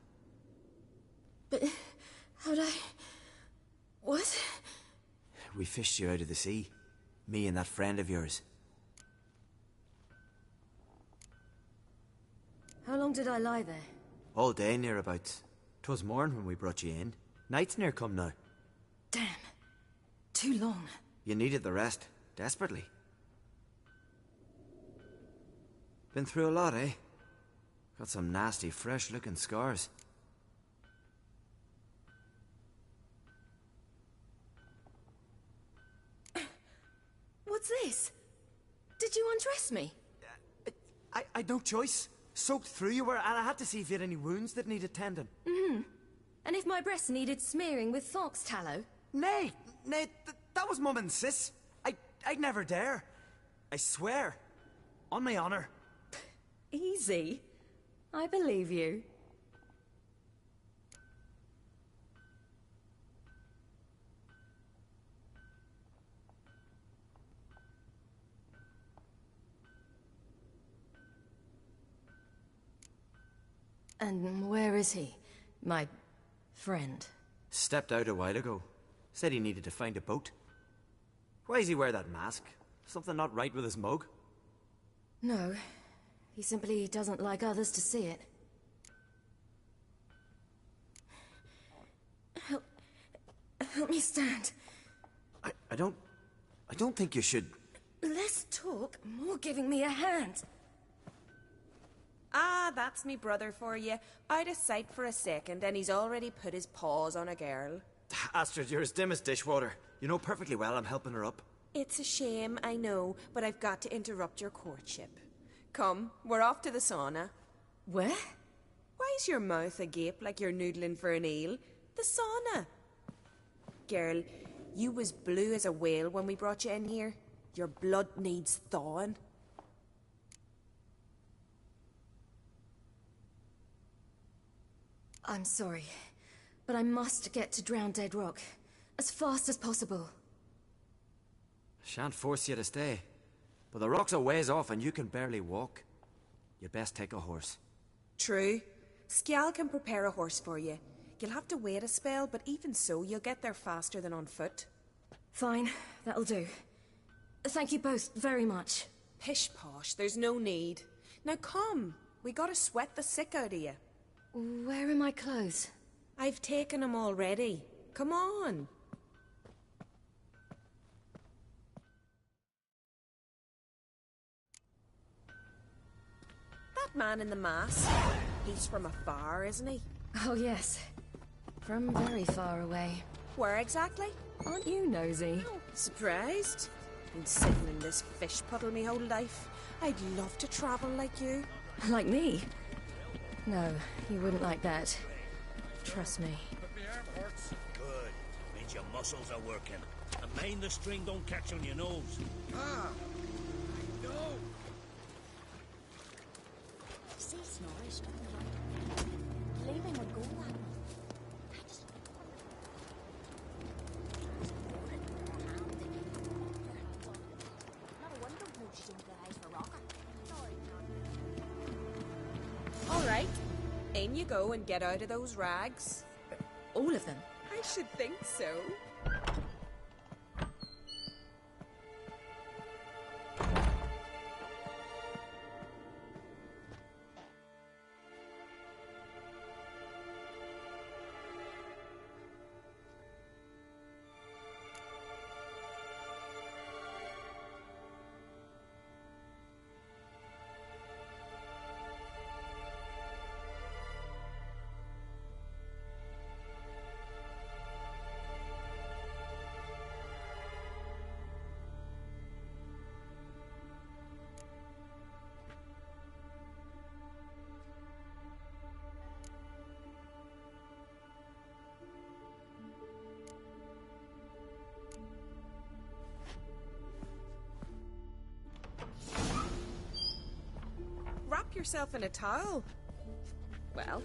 But how'd I... What? We fished you out of the sea. Me and that friend of yours. How long did I lie there? All day nearabouts. 'Twas morn when we brought you in. Night's near come now. Damn. Too long. You needed the rest, desperately. Been through a lot, eh? Got some nasty, fresh-looking scars. What's this? Did you undress me? I'd no choice. Soaked through you were, and I had to see if you had any wounds that needed tending. Mm-hmm. And if my breasts needed smearing with fox tallow? Nay, that was Mum and Sis. I'd never dare. I swear. On my honor. Easy. I believe you. And where is he? My friend? Stepped out a while ago. Said he needed to find a boat. Why does he wear that mask? Something not right with his mug? No. He simply doesn't like others to see it. Help me stand. I don't think you should... Less talk, more giving me a hand. Ah, that's me brother for you. Out of sight for a second, and he's already put his paws on a girl. Astrid, you're as dim as dishwater. You know perfectly well I'm helping her up. It's a shame, I know, but I've got to interrupt your courtship. Come, we're off to the sauna. Where? Why's your mouth agape like you're noodling for an eel? The sauna. Girl, you was blue as a whale when we brought you in here. Your blood needs thawing. I'm sorry, but I must get to Drowned Dead Rock as fast as possible. Shan't force you to stay. But the rock's a ways off and you can barely walk. You'd best take a horse. True. Skjal can prepare a horse for you. You'll have to wait a spell, but even so, you'll get there faster than on foot. Fine, that'll do. Thank you both very much. Pish-posh, there's no need. Now come, we gotta sweat the sick out of you. Where are my clothes? I've taken them already. Come on. That man in the mask, he's from afar, isn't he? Oh yes, from very far away. Where exactly? Aren't you nosy? Oh, surprised? Been sitting in this fish puddle me whole life. I'd love to travel like you. Like me? No, you wouldn't like that. Trust me. Good. Means your muscles are working. And mind the string don't catch on your nose. Ah! I know! See Snorri leaving would go that way. All right, in you go and get out of those rags. All of them? I should think so. Wrap yourself in a towel. Well,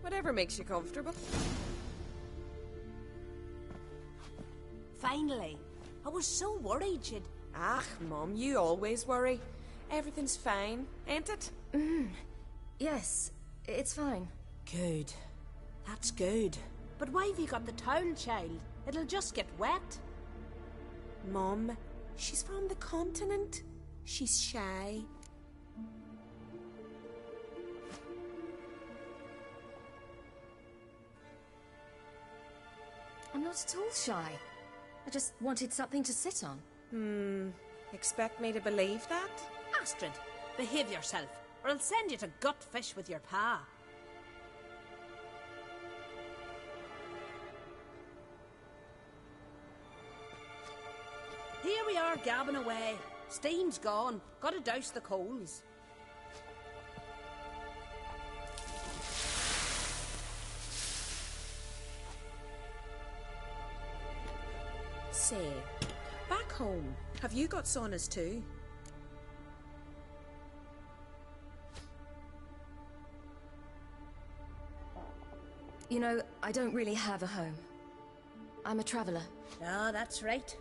whatever makes you comfortable. Finally. I was so worried you'd... Ah, Mum, you always worry. Everything's fine, ain't it? Yes, it's fine. Good. That's good. But why have you got the towel, child? It'll just get wet. Mum, she's from the continent. She's shy. I'm not at all shy. I just wanted something to sit on. Expect me to believe that? Astrid, behave yourself, or I'll send you to gut fish with your pa. Here we are gabbing away. Steam's gone. Gotta douse the coals. Say, back home, have you got saunas too? You know, I don't really have a home. I'm a traveller. Ah, that's right.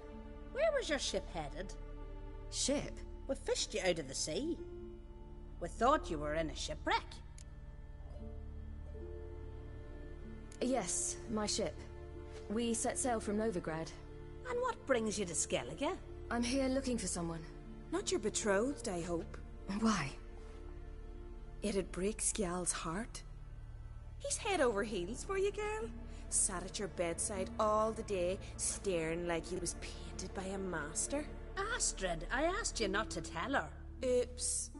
Where was your ship headed? Ship? We fished you out of the sea. We thought you were in a shipwreck. Yes, my ship. We set sail from Novigrad. And what brings you to Skellige? I'm here looking for someone. Not your betrothed, I hope. Why? It'd break Skjal's heart. He's head over heels for you, girl. Sat at your bedside all the day, staring like he was painted by a master. Astrid, I asked you not to tell her. Oops.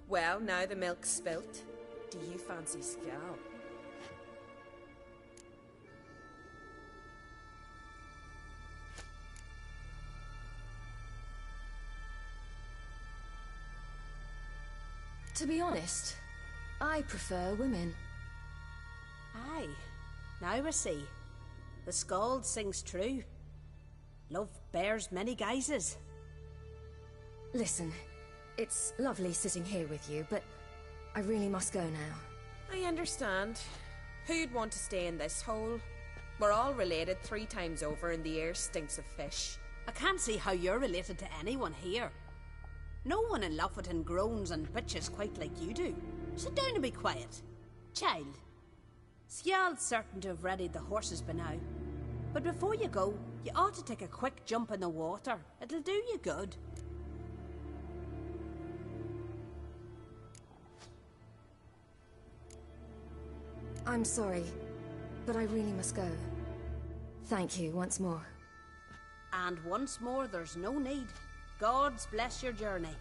Well, now the milk's spilt. Do you fancy Skjal? To be honest, I prefer women. Aye. Now I see. The Skald sings true. Love bears many guises. Listen, it's lovely sitting here with you, but I really must go now. I understand. Who'd want to stay in this hole? We're all related 3 times over and the air stinks of fish. I can't see how you're related to anyone here. No one in Lofoten groans and bitches quite like you do. Sit down and be quiet. Child, Skjald's certain to have readied the horses by now. But before you go, you ought to take a quick jump in the water. It'll do you good. I'm sorry, but I really must go. Thank you once more. And once more, there's no need. Gods bless your journey.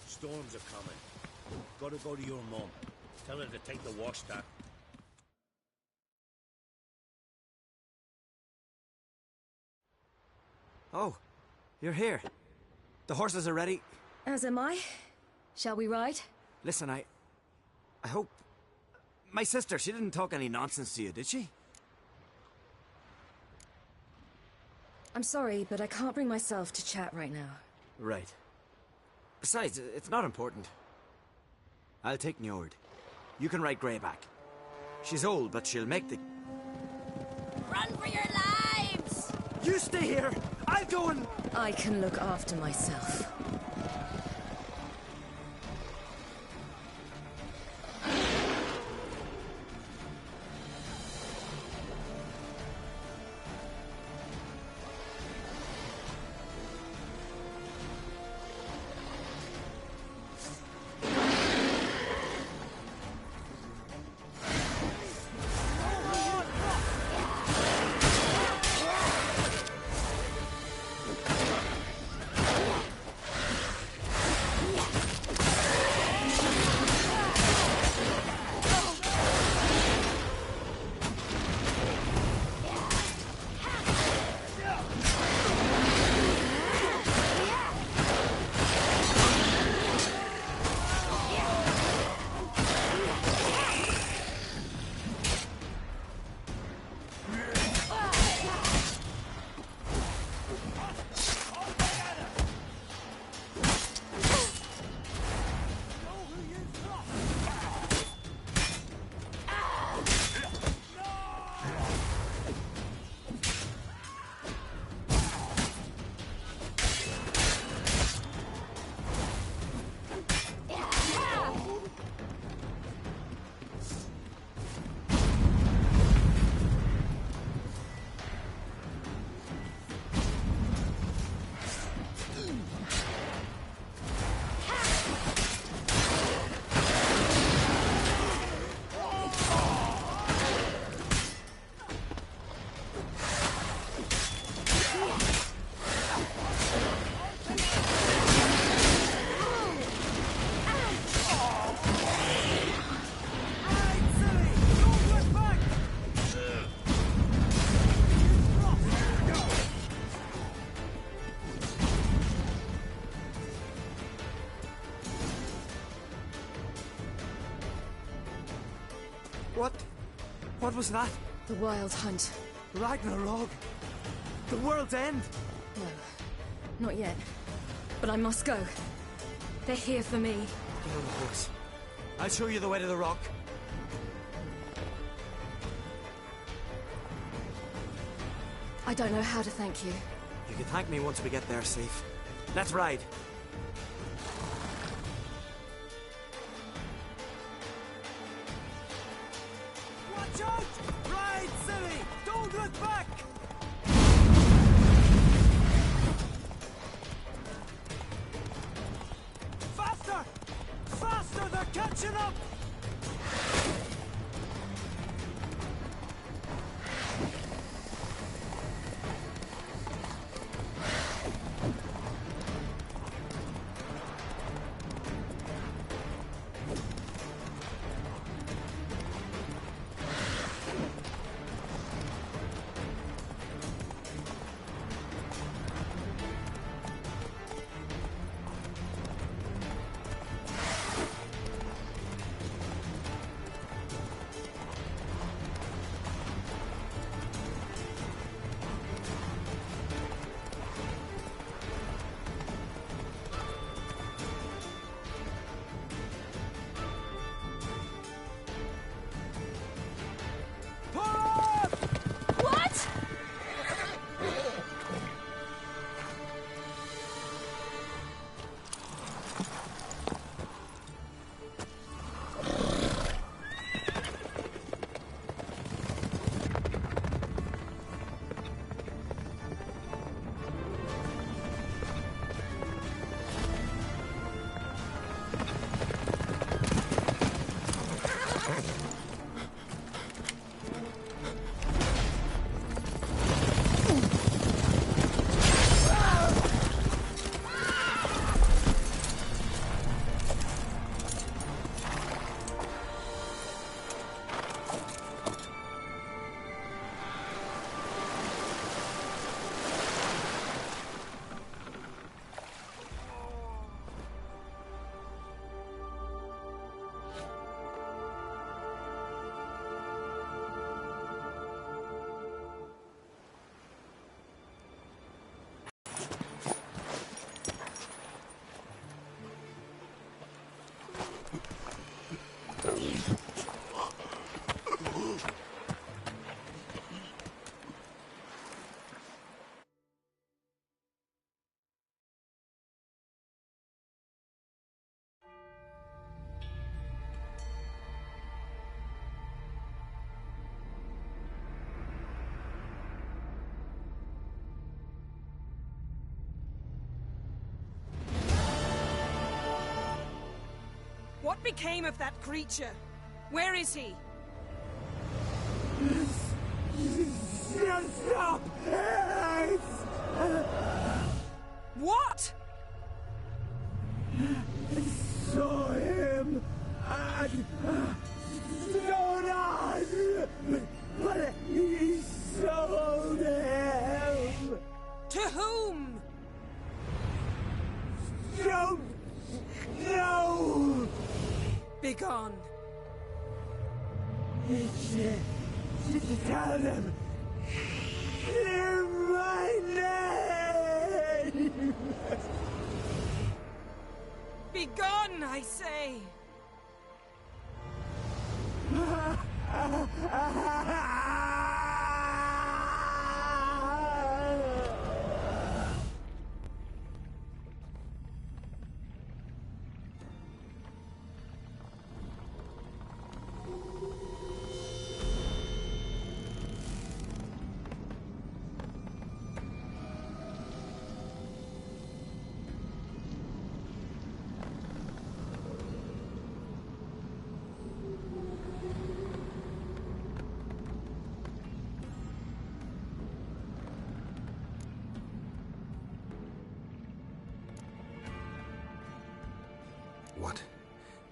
Storms are coming. Gotta go to your mum. Tell her to take the wash stack. Oh, you're here. The horses are ready. As am I. Shall we ride? Listen, I hope... My sister, she didn't talk any nonsense to you, did she? I'm sorry, but I can't bring myself to chat right now. Right. Besides, it's not important. I'll take Njord. You can ride Greyback. She's old, but she'll make the... Run for your lives! You stay here! I'll go and... I can look after myself. What was that? The Wild Hunt. Ragnarok? The world's end? No, not yet. But I must go. They're here for me. Get on the horse. I'll show you the way to the rock. I don't know how to thank you. You can thank me once we get there, Sif. Let's ride. Watch out! Ride, silly! Don't look back! Faster! Faster! They're catching up! What became of that creature? Where is he? Stop! What? I saw him at Stonan, but he sold him. To whom? Don't know. Begone. Tell them. Hear my name. Begone, I say.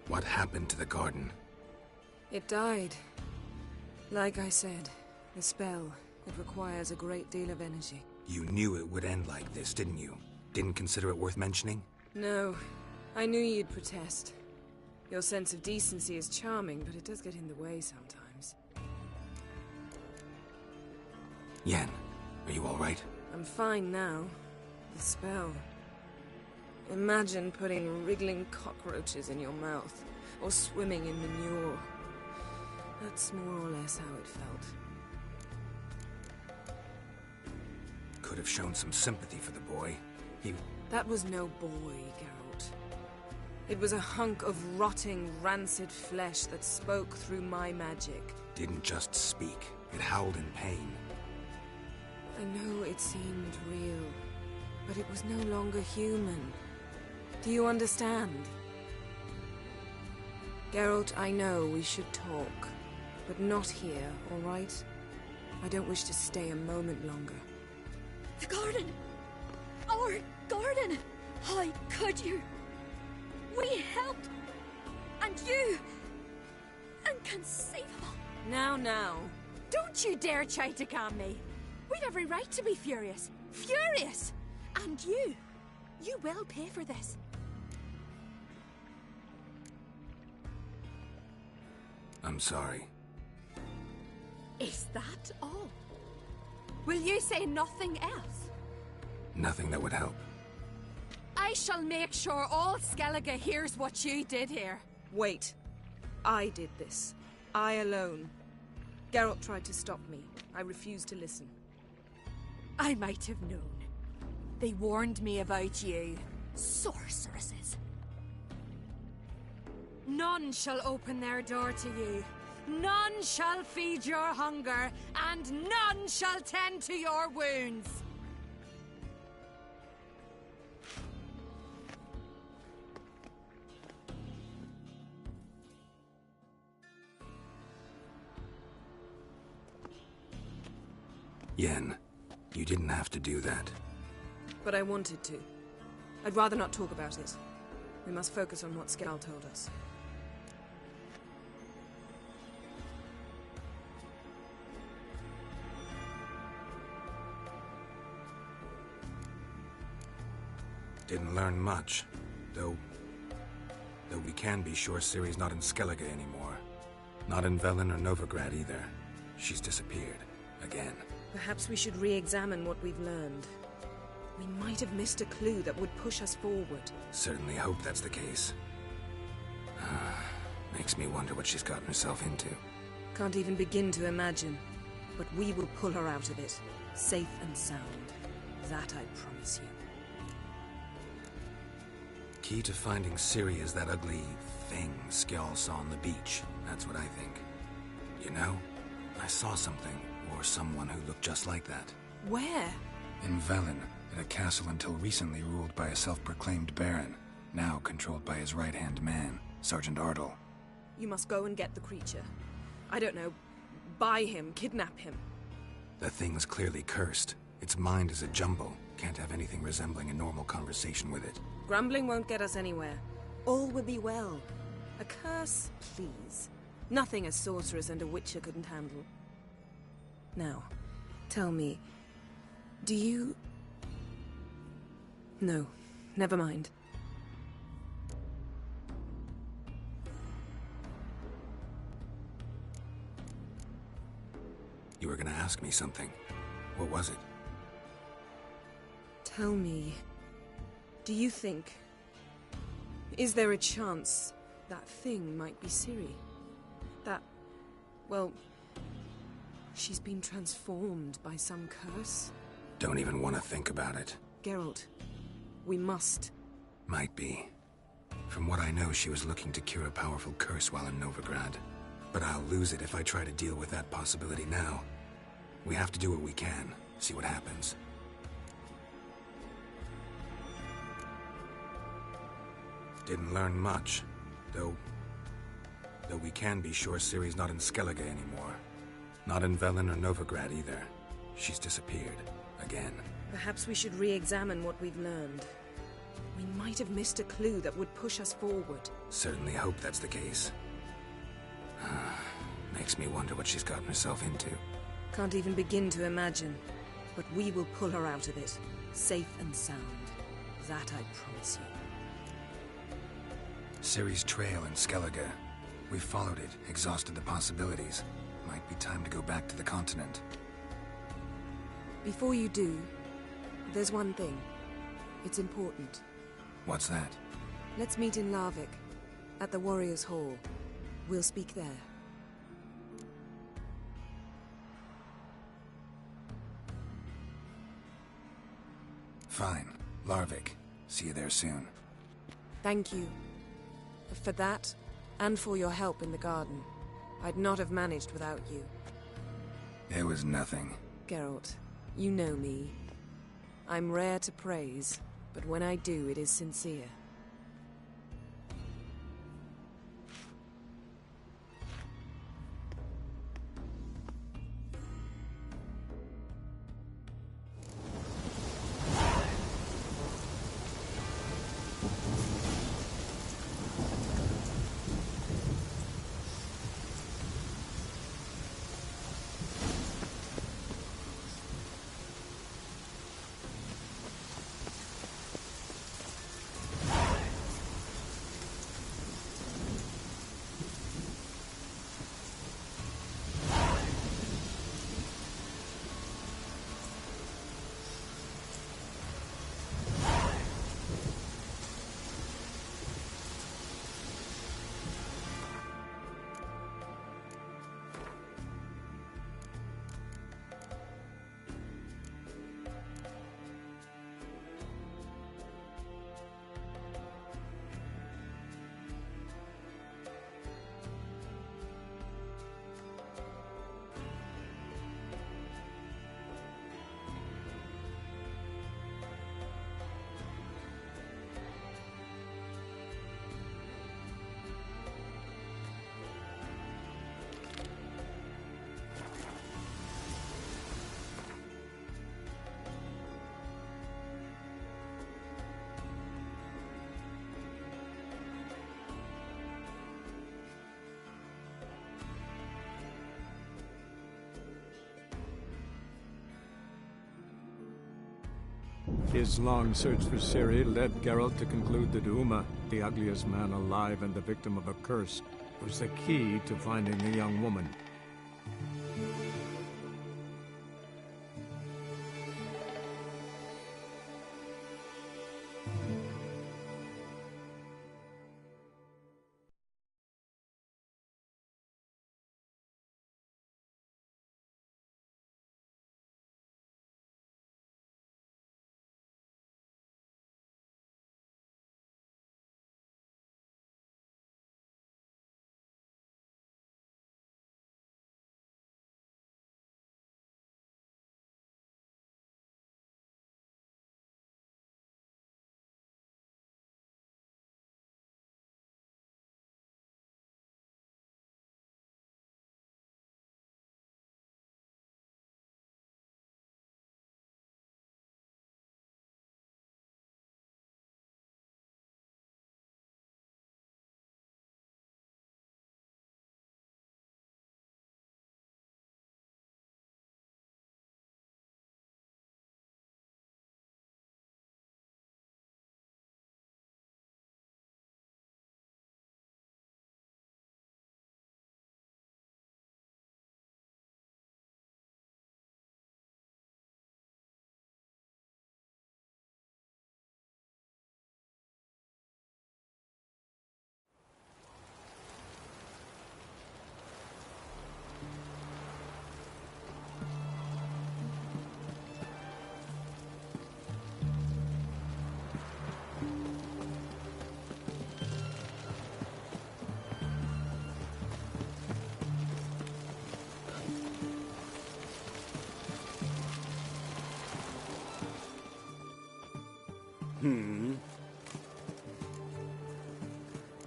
What happened to the garden? It died. Like I said, the spell, it requires a great deal of energy. You knew it would end like this, didn't you? Didn't consider it worth mentioning? No, I knew you'd protest. Your sense of decency is charming, but it does get in the way sometimes. Yen, are you all right? I'm fine now. The spell. Imagine putting wriggling cockroaches in your mouth, or swimming in manure. That's more or less how it felt. Could have shown some sympathy for the boy. That was no boy, Geralt. It was a hunk of rotting, rancid flesh that spoke through my magic. Didn't just speak. It howled in pain. I know it seemed real, but it was no longer human. Do you understand? Geralt, I know we should talk, but not here, all right? I don't wish to stay a moment longer. The garden! Our garden! How could you? We helped! And you! Inconceivable! Now. Don't you dare try to calm me. We'd every right to be furious. Furious! And you will pay for this. I'm sorry. Is that all? Will you say nothing else? Nothing that would help. I shall make sure all Skellige hears what you did here. Wait. I did this. I alone. Geralt tried to stop me. I refused to listen. I might have known. They warned me about you. Sorceresses. None shall open their door to you. None shall feed your hunger, and none shall tend to your wounds. Yen, you didn't have to do that. But I wanted to. I'd rather not talk about it. We must focus on what Skal told us. Didn't learn much, though we can be sure Ciri's not in Skellige anymore. Not in Velen or Novigrad either. She's disappeared. Again. Perhaps we should re-examine what we've learned. We might have missed a clue that would push us forward. Certainly hope that's the case. Makes me wonder what she's gotten herself into. Can't even begin to imagine. But we will pull her out of it. Safe and sound. That I promise you. Key to finding Ciri is that ugly thing Skjall saw on the beach. That's what I think. You know, I saw something, or someone who looked just like that. Where? In Velen, in a castle until recently ruled by a self-proclaimed baron, now controlled by his right-hand man, Sergeant Ardle. You must go and get the creature. I don't know, buy him, kidnap him. The thing's clearly cursed. Its mind is a jumble. Can't have anything resembling a normal conversation with it. Grumbling won't get us anywhere. All will be well. A curse, please. Nothing a sorceress and a witcher couldn't handle. Now, tell me, do you... No, never mind. You were gonna ask me something. What was it? Tell me, do you think... Is there a chance that thing might be Ciri? That... well... she's been transformed by some curse? Don't even want to think about it. Geralt, we must. Might be. From what I know, she was looking to cure a powerful curse while in Novigrad. But I'll lose it if I try to deal with that possibility now. We have to do what we can, see what happens. Didn't learn much, though we can be sure Ciri's not in Skellige anymore. Not in Velen or Novigrad either. She's disappeared. Again. Perhaps we should re-examine what we've learned. We might have missed a clue that would push us forward. Certainly hope that's the case. Makes me wonder what she's gotten herself into. Can't even begin to imagine. But we will pull her out of it. Safe and sound. That I promise you. Ciri's trail in Skellige. We followed it, exhausted the possibilities. Might be time to go back to the continent. Before you do, there's one thing. It's important. What's that? Let's meet in Larvik, at the Warriors' Hall. We'll speak there. Fine. Larvik. See you there soon. Thank you. For that, and for your help in the garden. I'd not have managed without you. It was nothing. Geralt, you know me. I'm rare to praise, but when I do, it is sincere. His long search for Ciri led Geralt to conclude that Uma, the ugliest man alive and the victim of a curse, was the key to finding the young woman.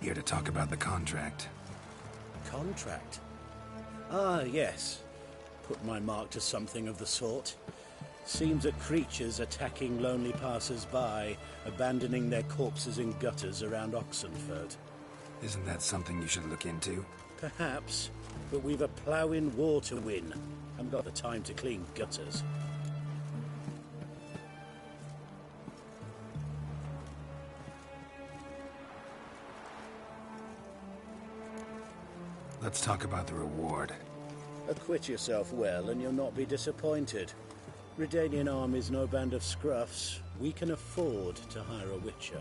Here to talk about the contract. Contract? Ah, yes. Put my mark to something of the sort. Seems that creatures attacking lonely passers-by, abandoning their corpses in gutters around Oxenfurt. Isn't that something you should look into? Perhaps, but we've a plough-in war to win. Haven't got the time to clean gutters. Let's talk about the reward. Acquit yourself well and you'll not be disappointed. Redanian army's no band of scruffs. We can afford to hire a witcher.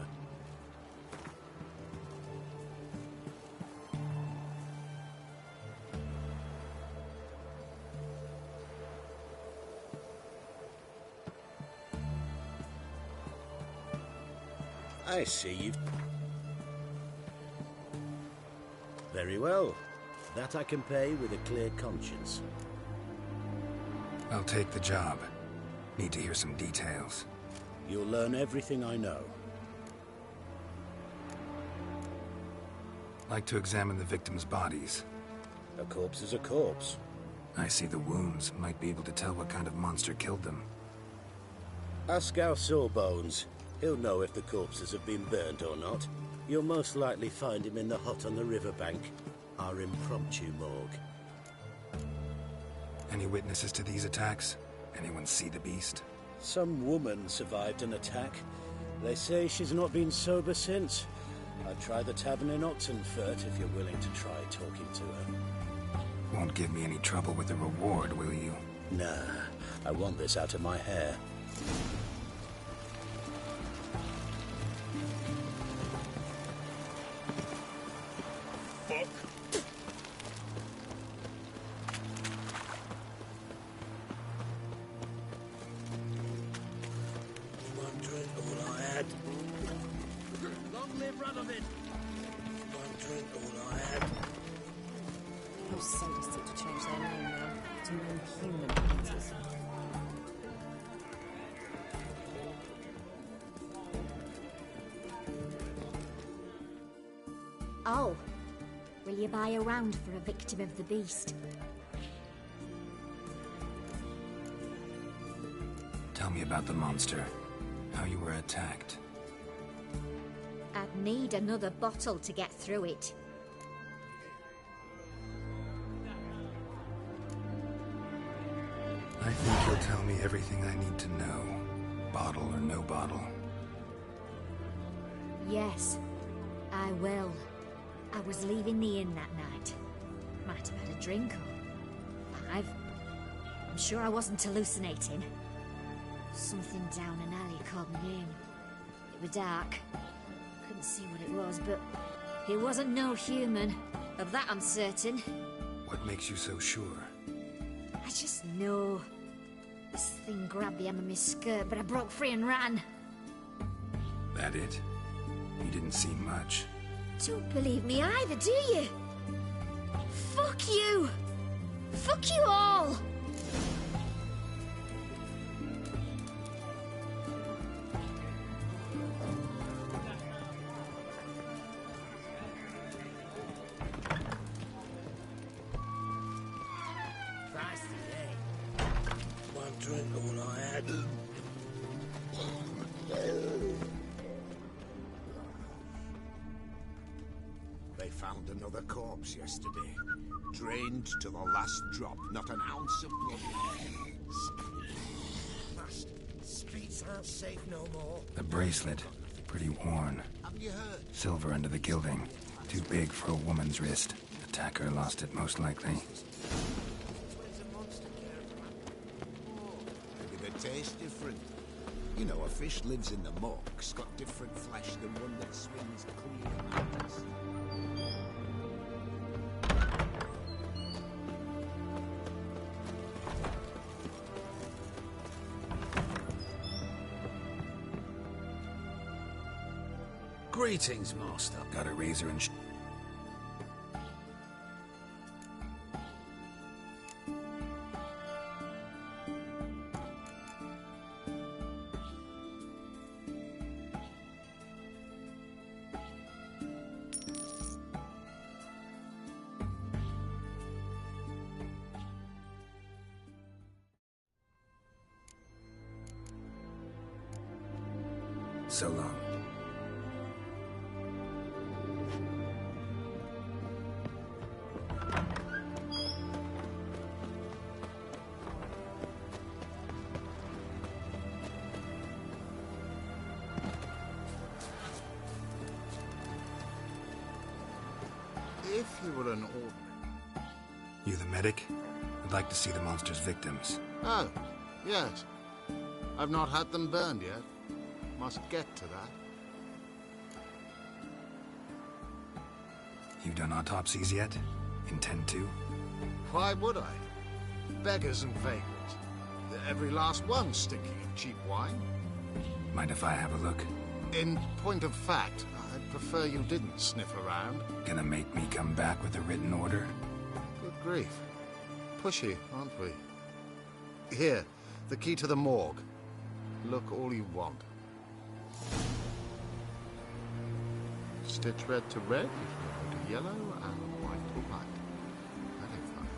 I see you've... Very well. That I can pay with a clear conscience. I'll take the job. Need to hear some details. You'll learn everything I know. Like to examine the victims' bodies. A corpse is a corpse. I see the wounds. Might be able to tell what kind of monster killed them. Ask our Sawbones. He'll know if the corpses have been burnt or not. You'll most likely find him in the hut on the riverbank. Our impromptu morgue. Any witnesses to these attacks? Anyone see the beast? Some woman survived an attack. They say she's not been sober since. I'd try the tavern in Oxenfurt if you're willing to try talking to her. Won't give me any trouble with the reward, will you? Nah, I want this out of my hair. Oh, will you buy a round for a victim of the beast? Tell me about the monster. How you were attacked. I'd need another bottle to get through it. I think you'll tell me everything I need to know. Bottle or no bottle. Yes, I will. I was leaving the inn that night. Might have had a drink or 5. I'm sure I wasn't hallucinating. Something down an alley called me in. It was dark. Couldn't see what it was, but it wasn't no human. Of that I'm certain. What makes you so sure? I just know. This thing grabbed the hem of my skirt, but I broke free and ran. That it? You didn't see much. Don't believe me either, do you? Fuck you! Fuck you all! One drink, all I had. They found another corpse yesterday. Drained to the last drop, not an ounce of blood. Streets aren't safe no more. The bracelet. Pretty worn. Have you heard? Silver under the gilding. Too big for a woman's wrist. Attacker lost it most likely. Maybe the taste different. You know, a fish lives in the muck's got different flesh than one that swings clean mountains. Greetings, Master. Got a razor and so long. If you were an ordinary... You the medic? I'd like to see the monster's victims. Oh, yes. I've not had them burned yet. Must get to that. You've done autopsies yet? Intend to? Why would I? Beggars and vagrants. Every last one stinking of cheap wine. Mind if I have a look? In point of fact, I'd prefer you didn't sniff around. Gonna make me come back with a written order? Good grief. Pushy, aren't we? Here, the key to the morgue. Look all you want. Stitch red to red, yellow to yellow, and white to white. That ain't fun.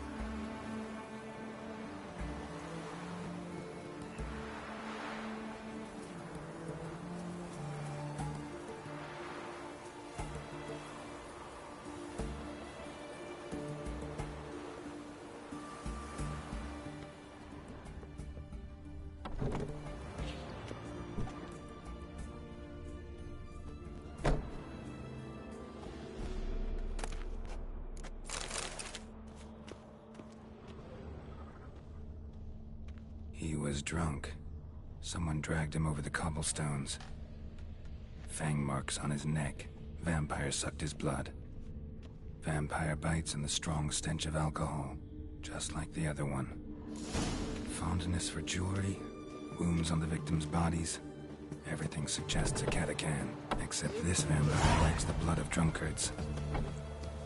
He was drunk. Someone dragged him over the cobblestones. Fang marks on his neck. Vampire sucked his blood. Vampire bites and the strong stench of alcohol, just like the other one. Fondness for jewelry, wounds on the victims' bodies. Everything suggests a Catacan, except this vampire likes the blood of drunkards.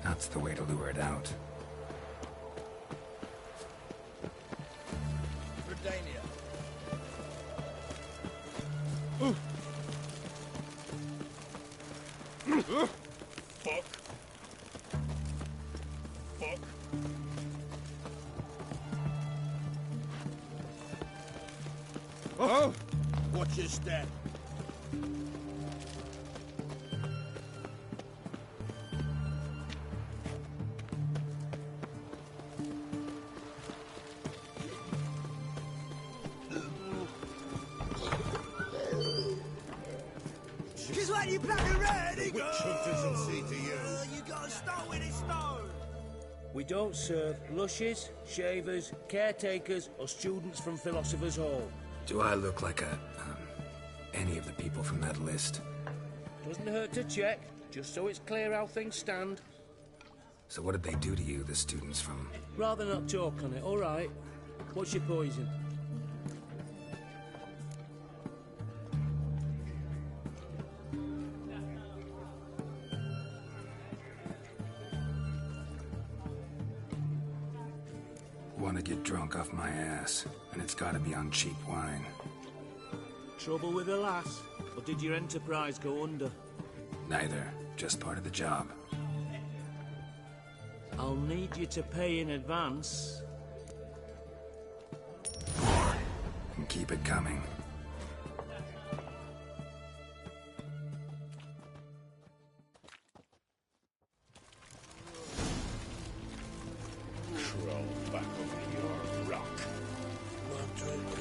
That's the way to lure it out. Fuck. Fuck. Oh! Watch your step. Cause when you plug a red, it Witch goes. hunters and see to you. You gotta start with it stone. We don't serve lushes, shavers, caretakers, or students from Philosopher's Hall. Do I look like any of the people from that list? Doesn't hurt to check, just so it's clear how things stand. So what did they do to you, the students from... Rather not talk on it, all right? What's your poison? Want to get drunk off my ass, and it's gotta be on cheap wine. Trouble with the lass? Or did your enterprise go under? Neither. Just part of the job. I'll need you to pay in advance. And keep it coming. Crawl back over your rock.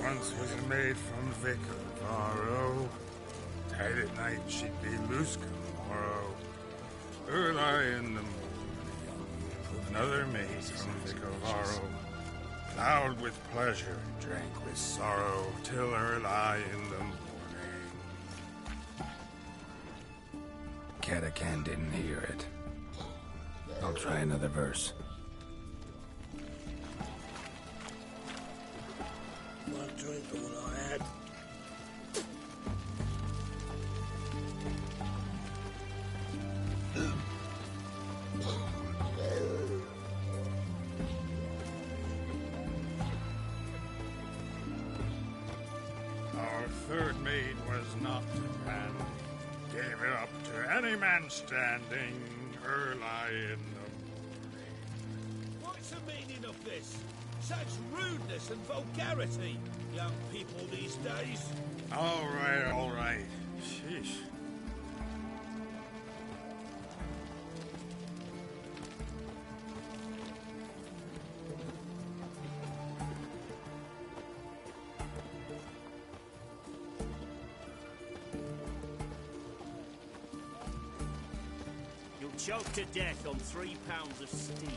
Once was made from Vic of Varro. Tight at night she'd be loose tomorrow. Early in the morning, another maid from Vic of Varro. Loud with pleasure, drank with sorrow, till early in the morning. Catacan didn't hear it. I'll try another verse. One drink all I had. Our third maid was not handy. Gave it up to any man standing early in the What's the meaning of this? Such rudeness and vulgarity, young people these days. All right, all right. Sheesh. You'll choke to death on 3 pounds of steel.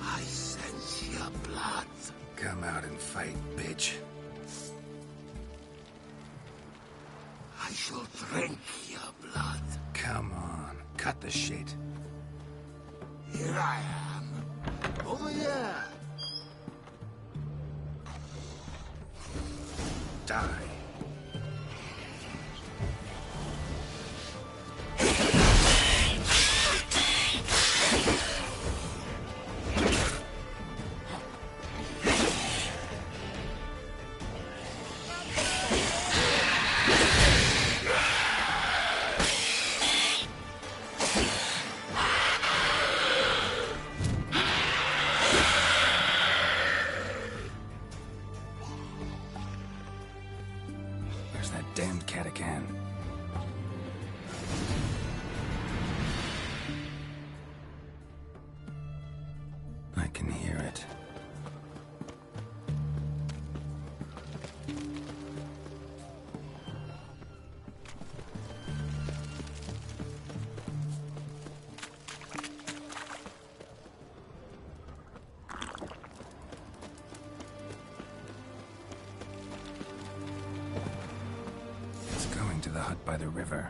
I sense your blood. Come out and fight, bitch. I shall drink your blood. Come on, cut the shit. Here I am. Over here. Die. Where's that damned catachan? I can hear it. It's going to the hut by the river.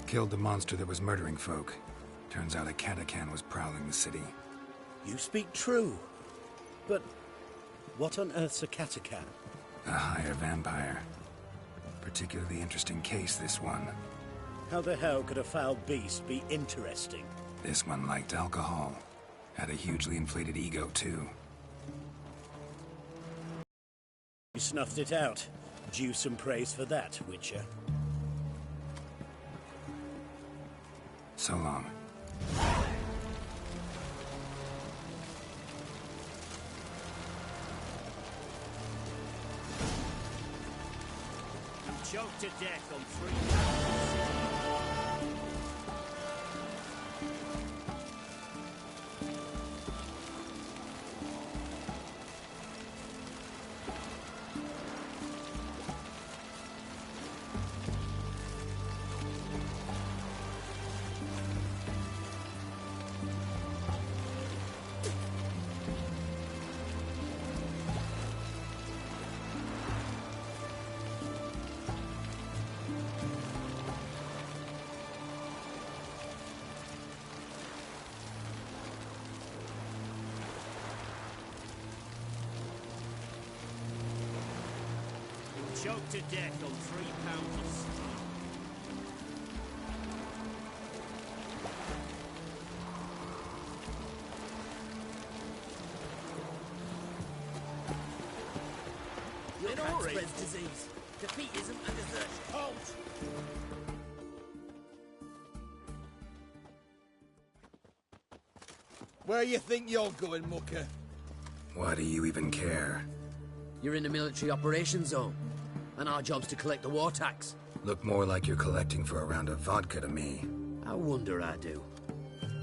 Killed the monster that was murdering folk. Turns out a catachan was prowling the city. You speak true. But what on earth's a catachan? A higher vampire. Particularly interesting case, this one. How the hell could a foul beast be interesting? This one liked alcohol. Had a hugely inflated ego, too. You snuffed it out. Due some praise for that, Witcher. So long. I'm choked to death on 3 pounds. Choked to death on 3 pounds of steel. in a hurry. Spreads disease. Defeatism and desertion. Halt! Where you think you're going, mucker? Why do you even care? You're in the military operations zone, and our job's to collect the war tax. Look more like you're collecting for a round of vodka to me. I wonder I do.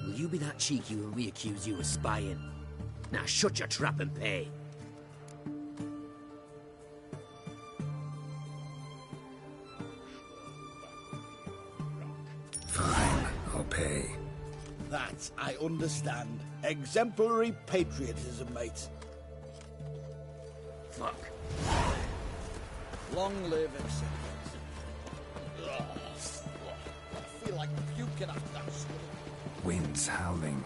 Will you be that cheeky when we accuse you of spying? Now shut your trap and pay. Fine, I'll pay. That I understand. Exemplary patriotism, mate. Fuck. Long live acceptance. I feel like puking after that swimming. Wind's howling.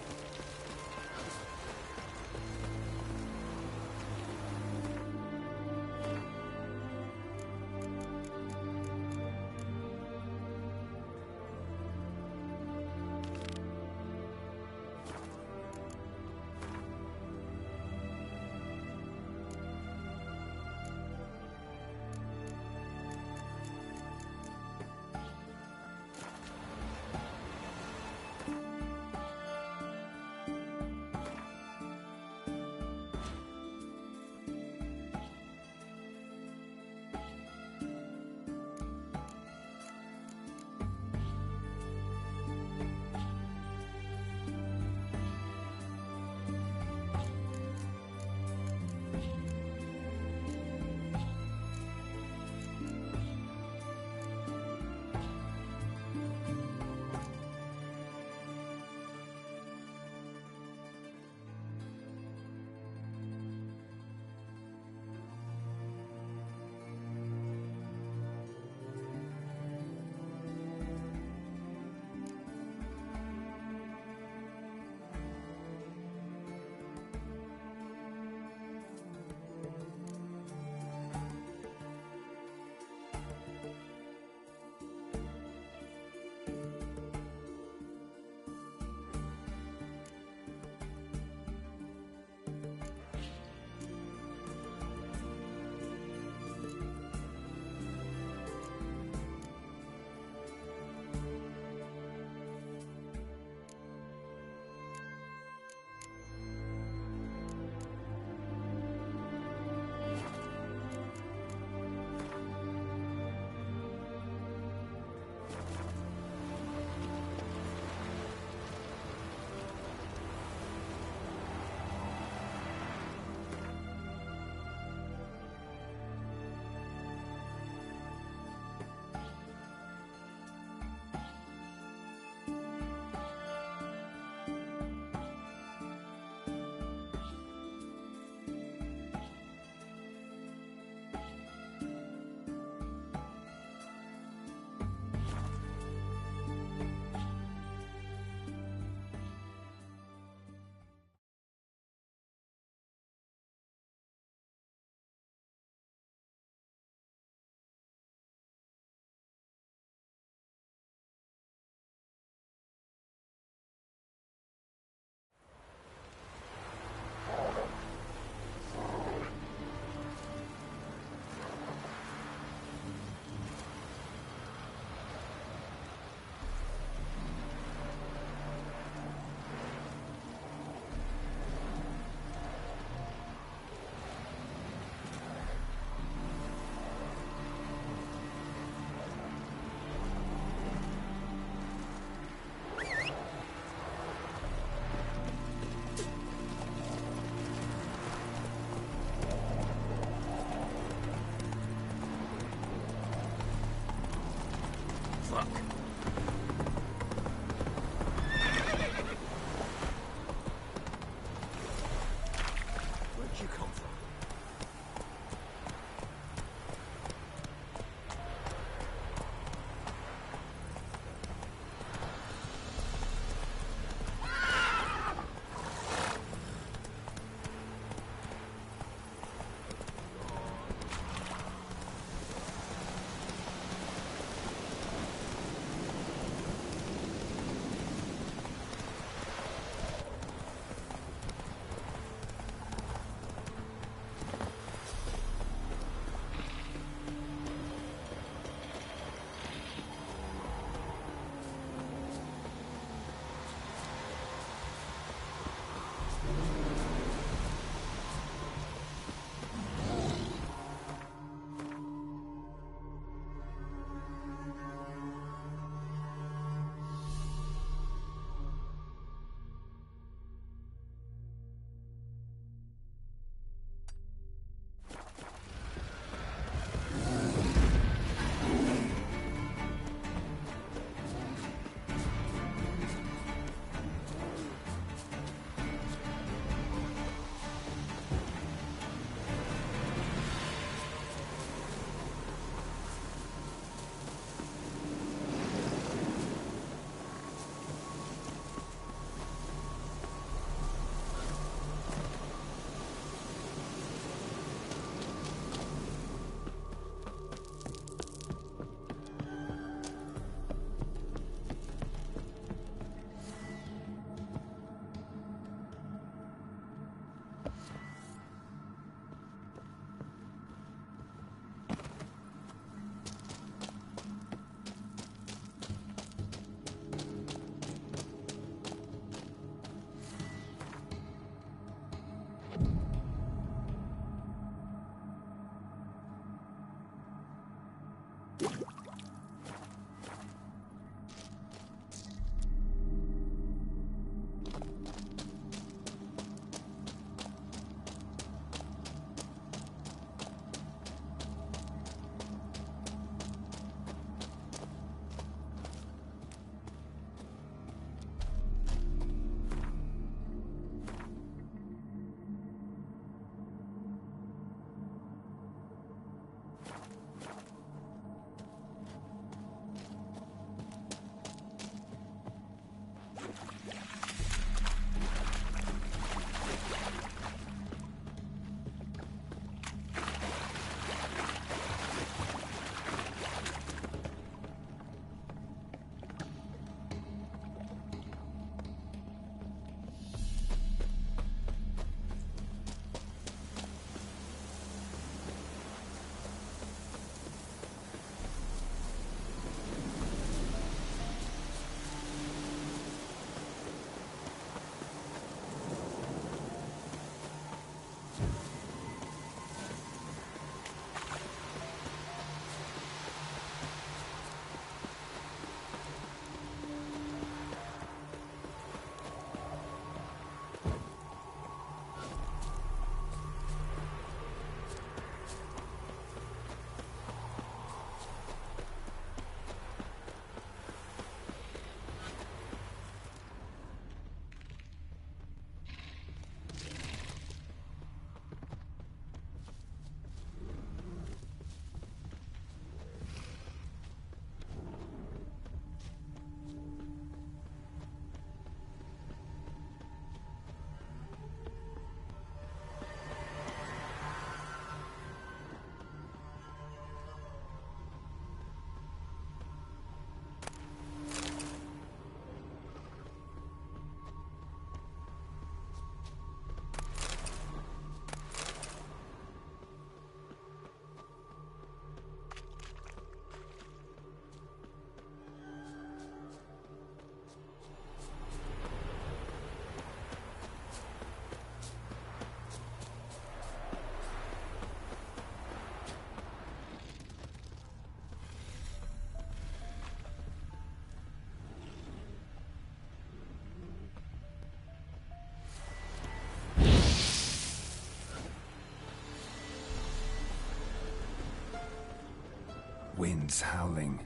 wind's howling.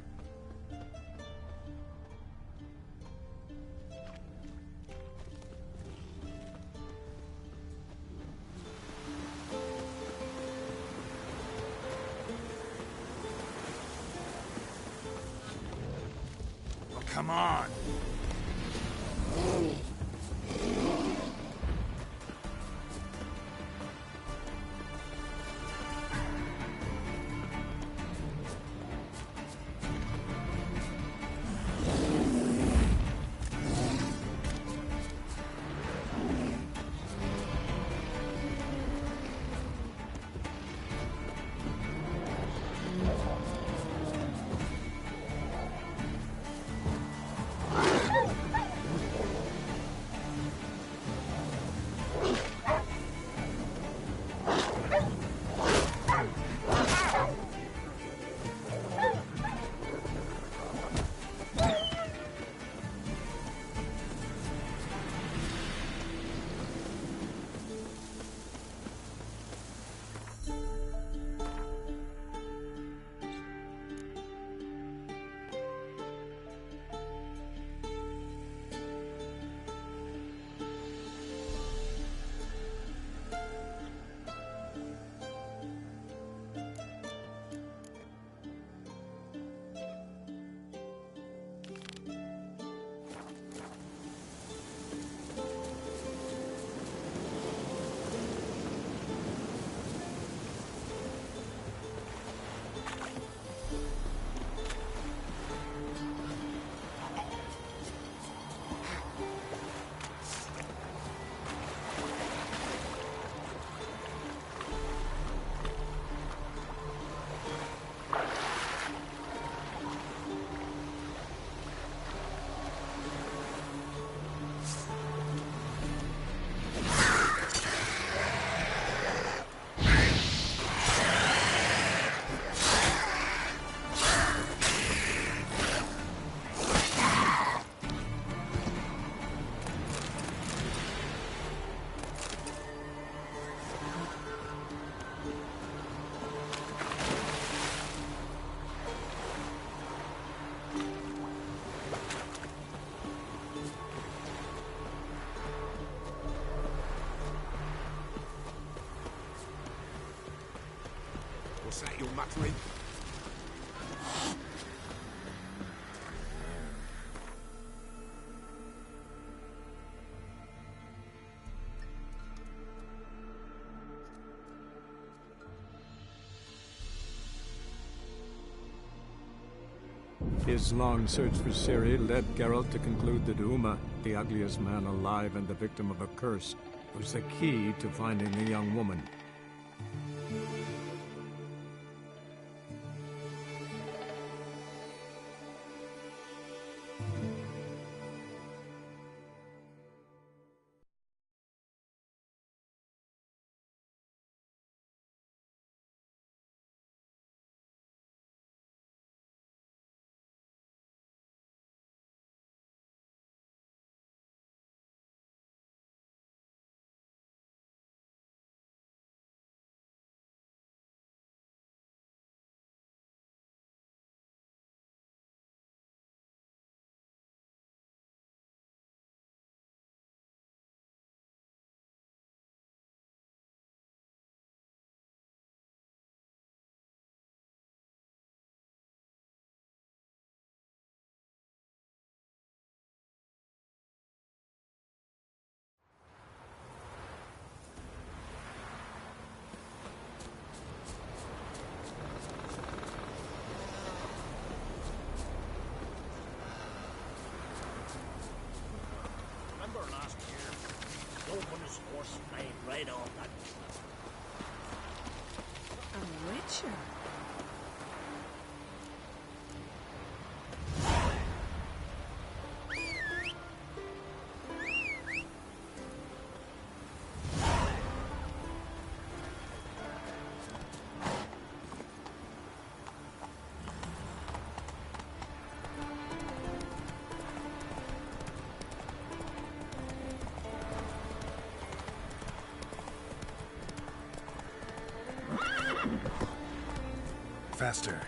Oh, come on! What's that, you muttering? His long search for Ciri led Geralt to conclude that Uma, the ugliest man alive and the victim of a curse, was the key to finding the young woman. Remember last year? Open's horse played right off that. A witcher? Faster.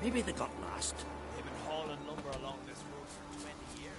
Maybe they got lost. They've been hauling lumber along this road for 20 years.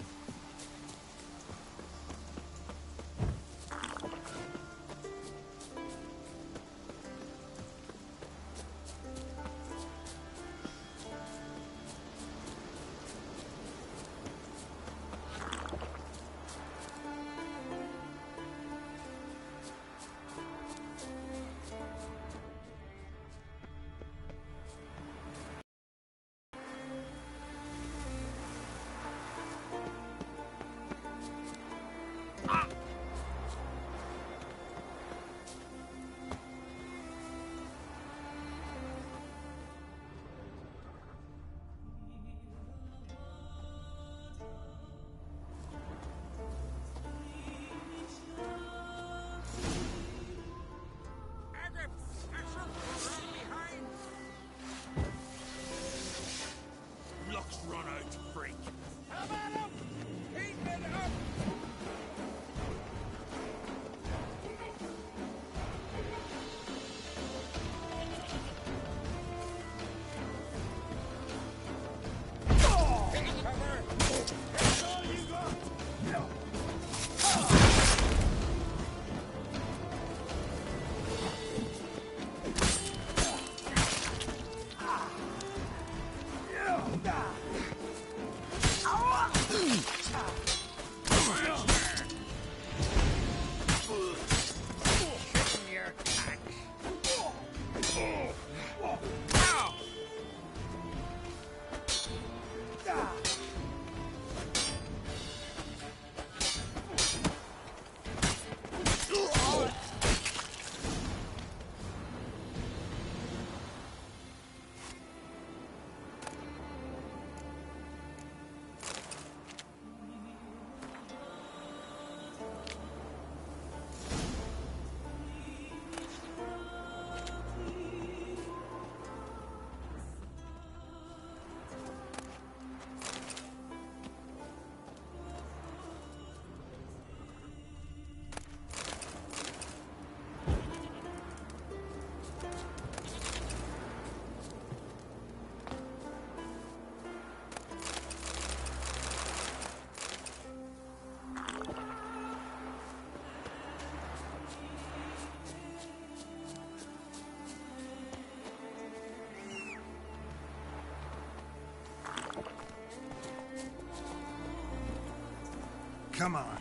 Luck's run out, freak. Come at him! Keep it up! Take cover! That's all you got! Come on.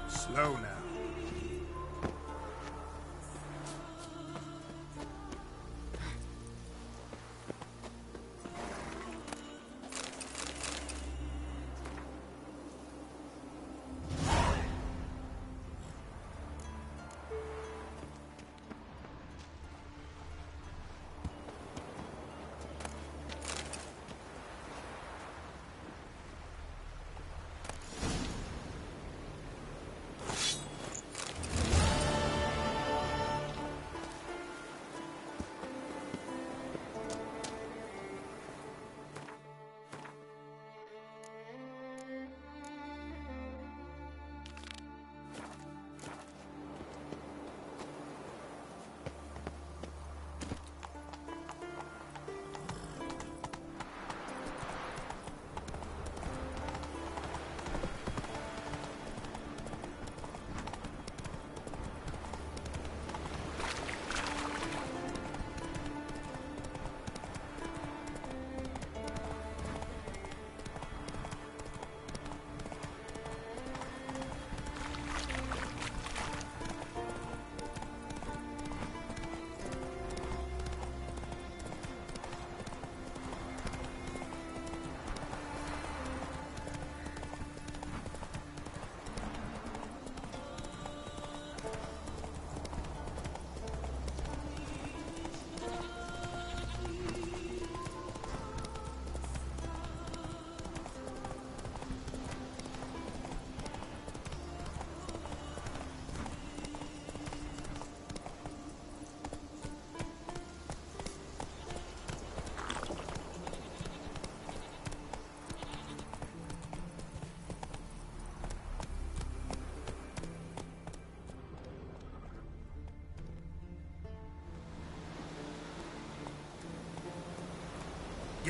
Slow now.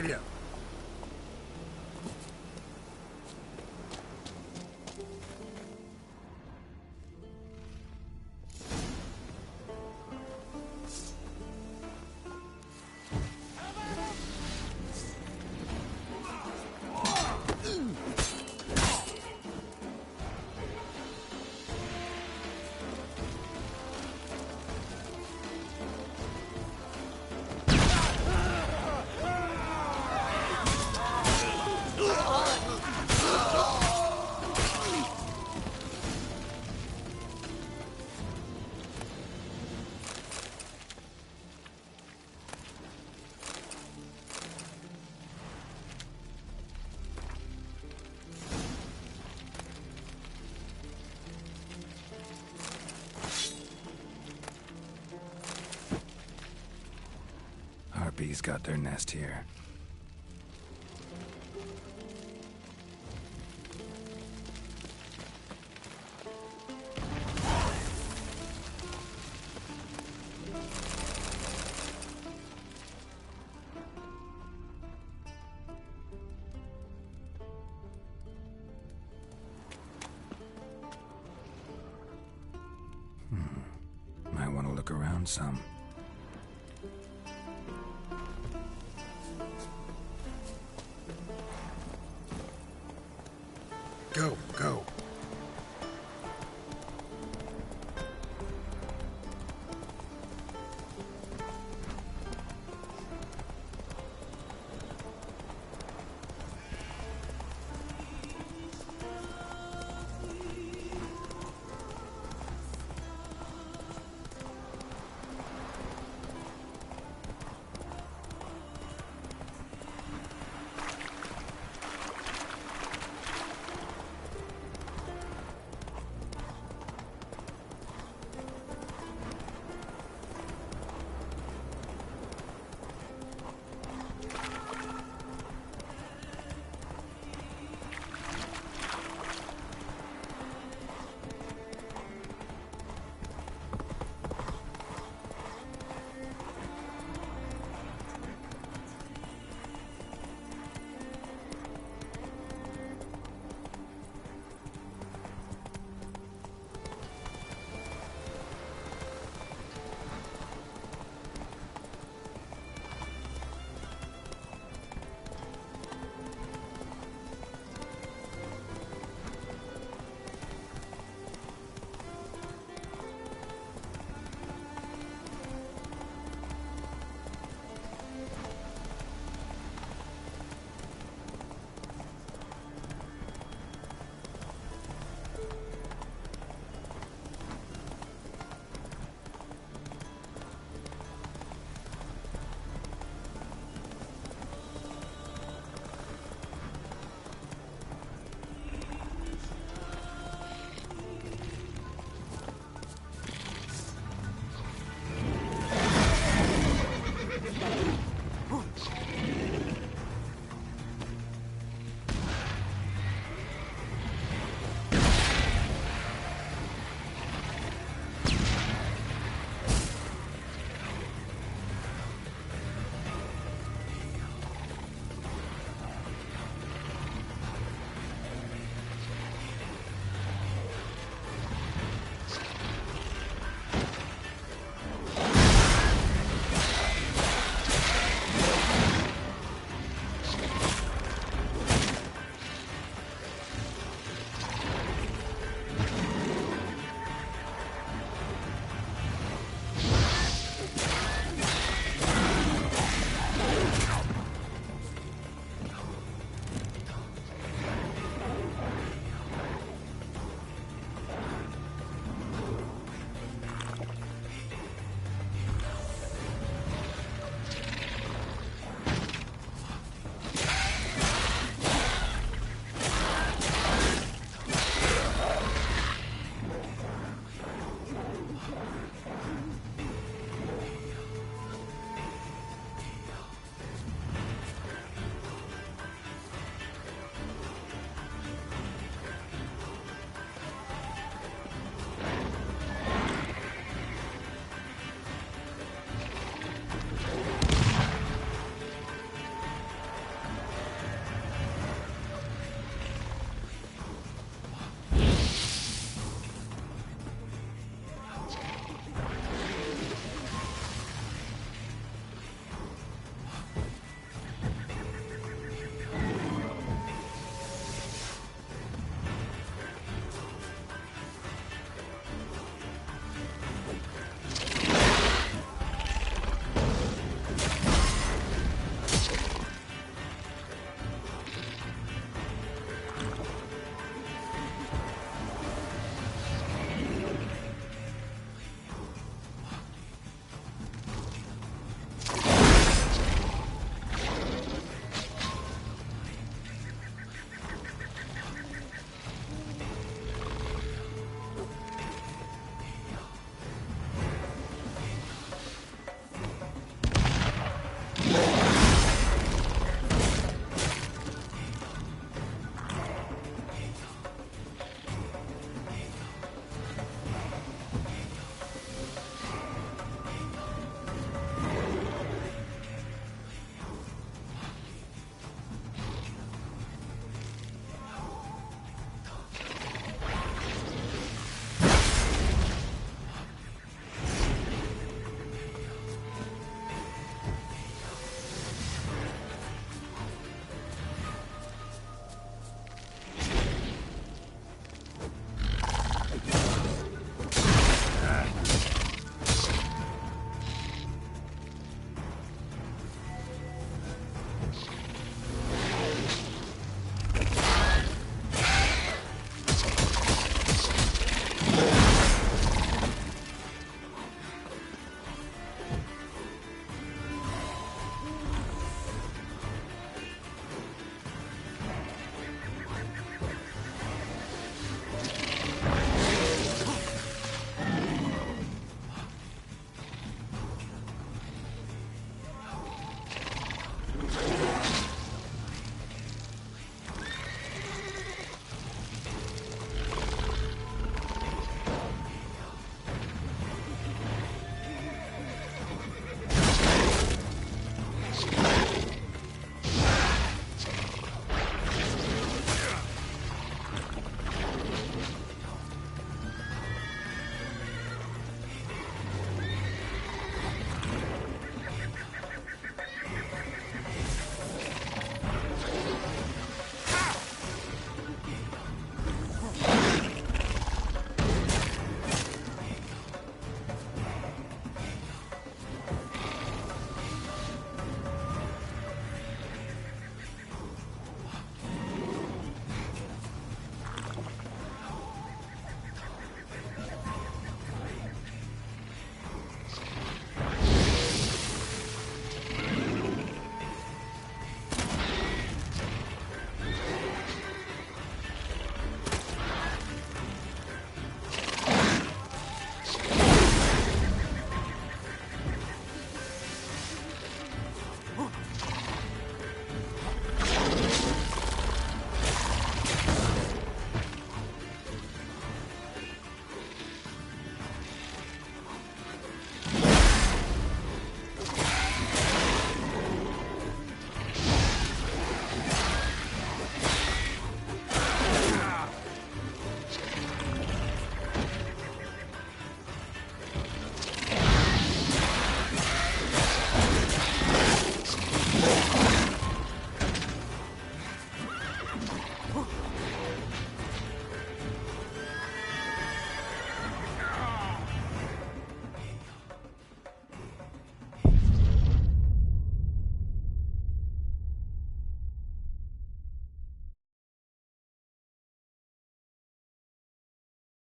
Giddy up. Harpies got their nest here. Might want to look around some.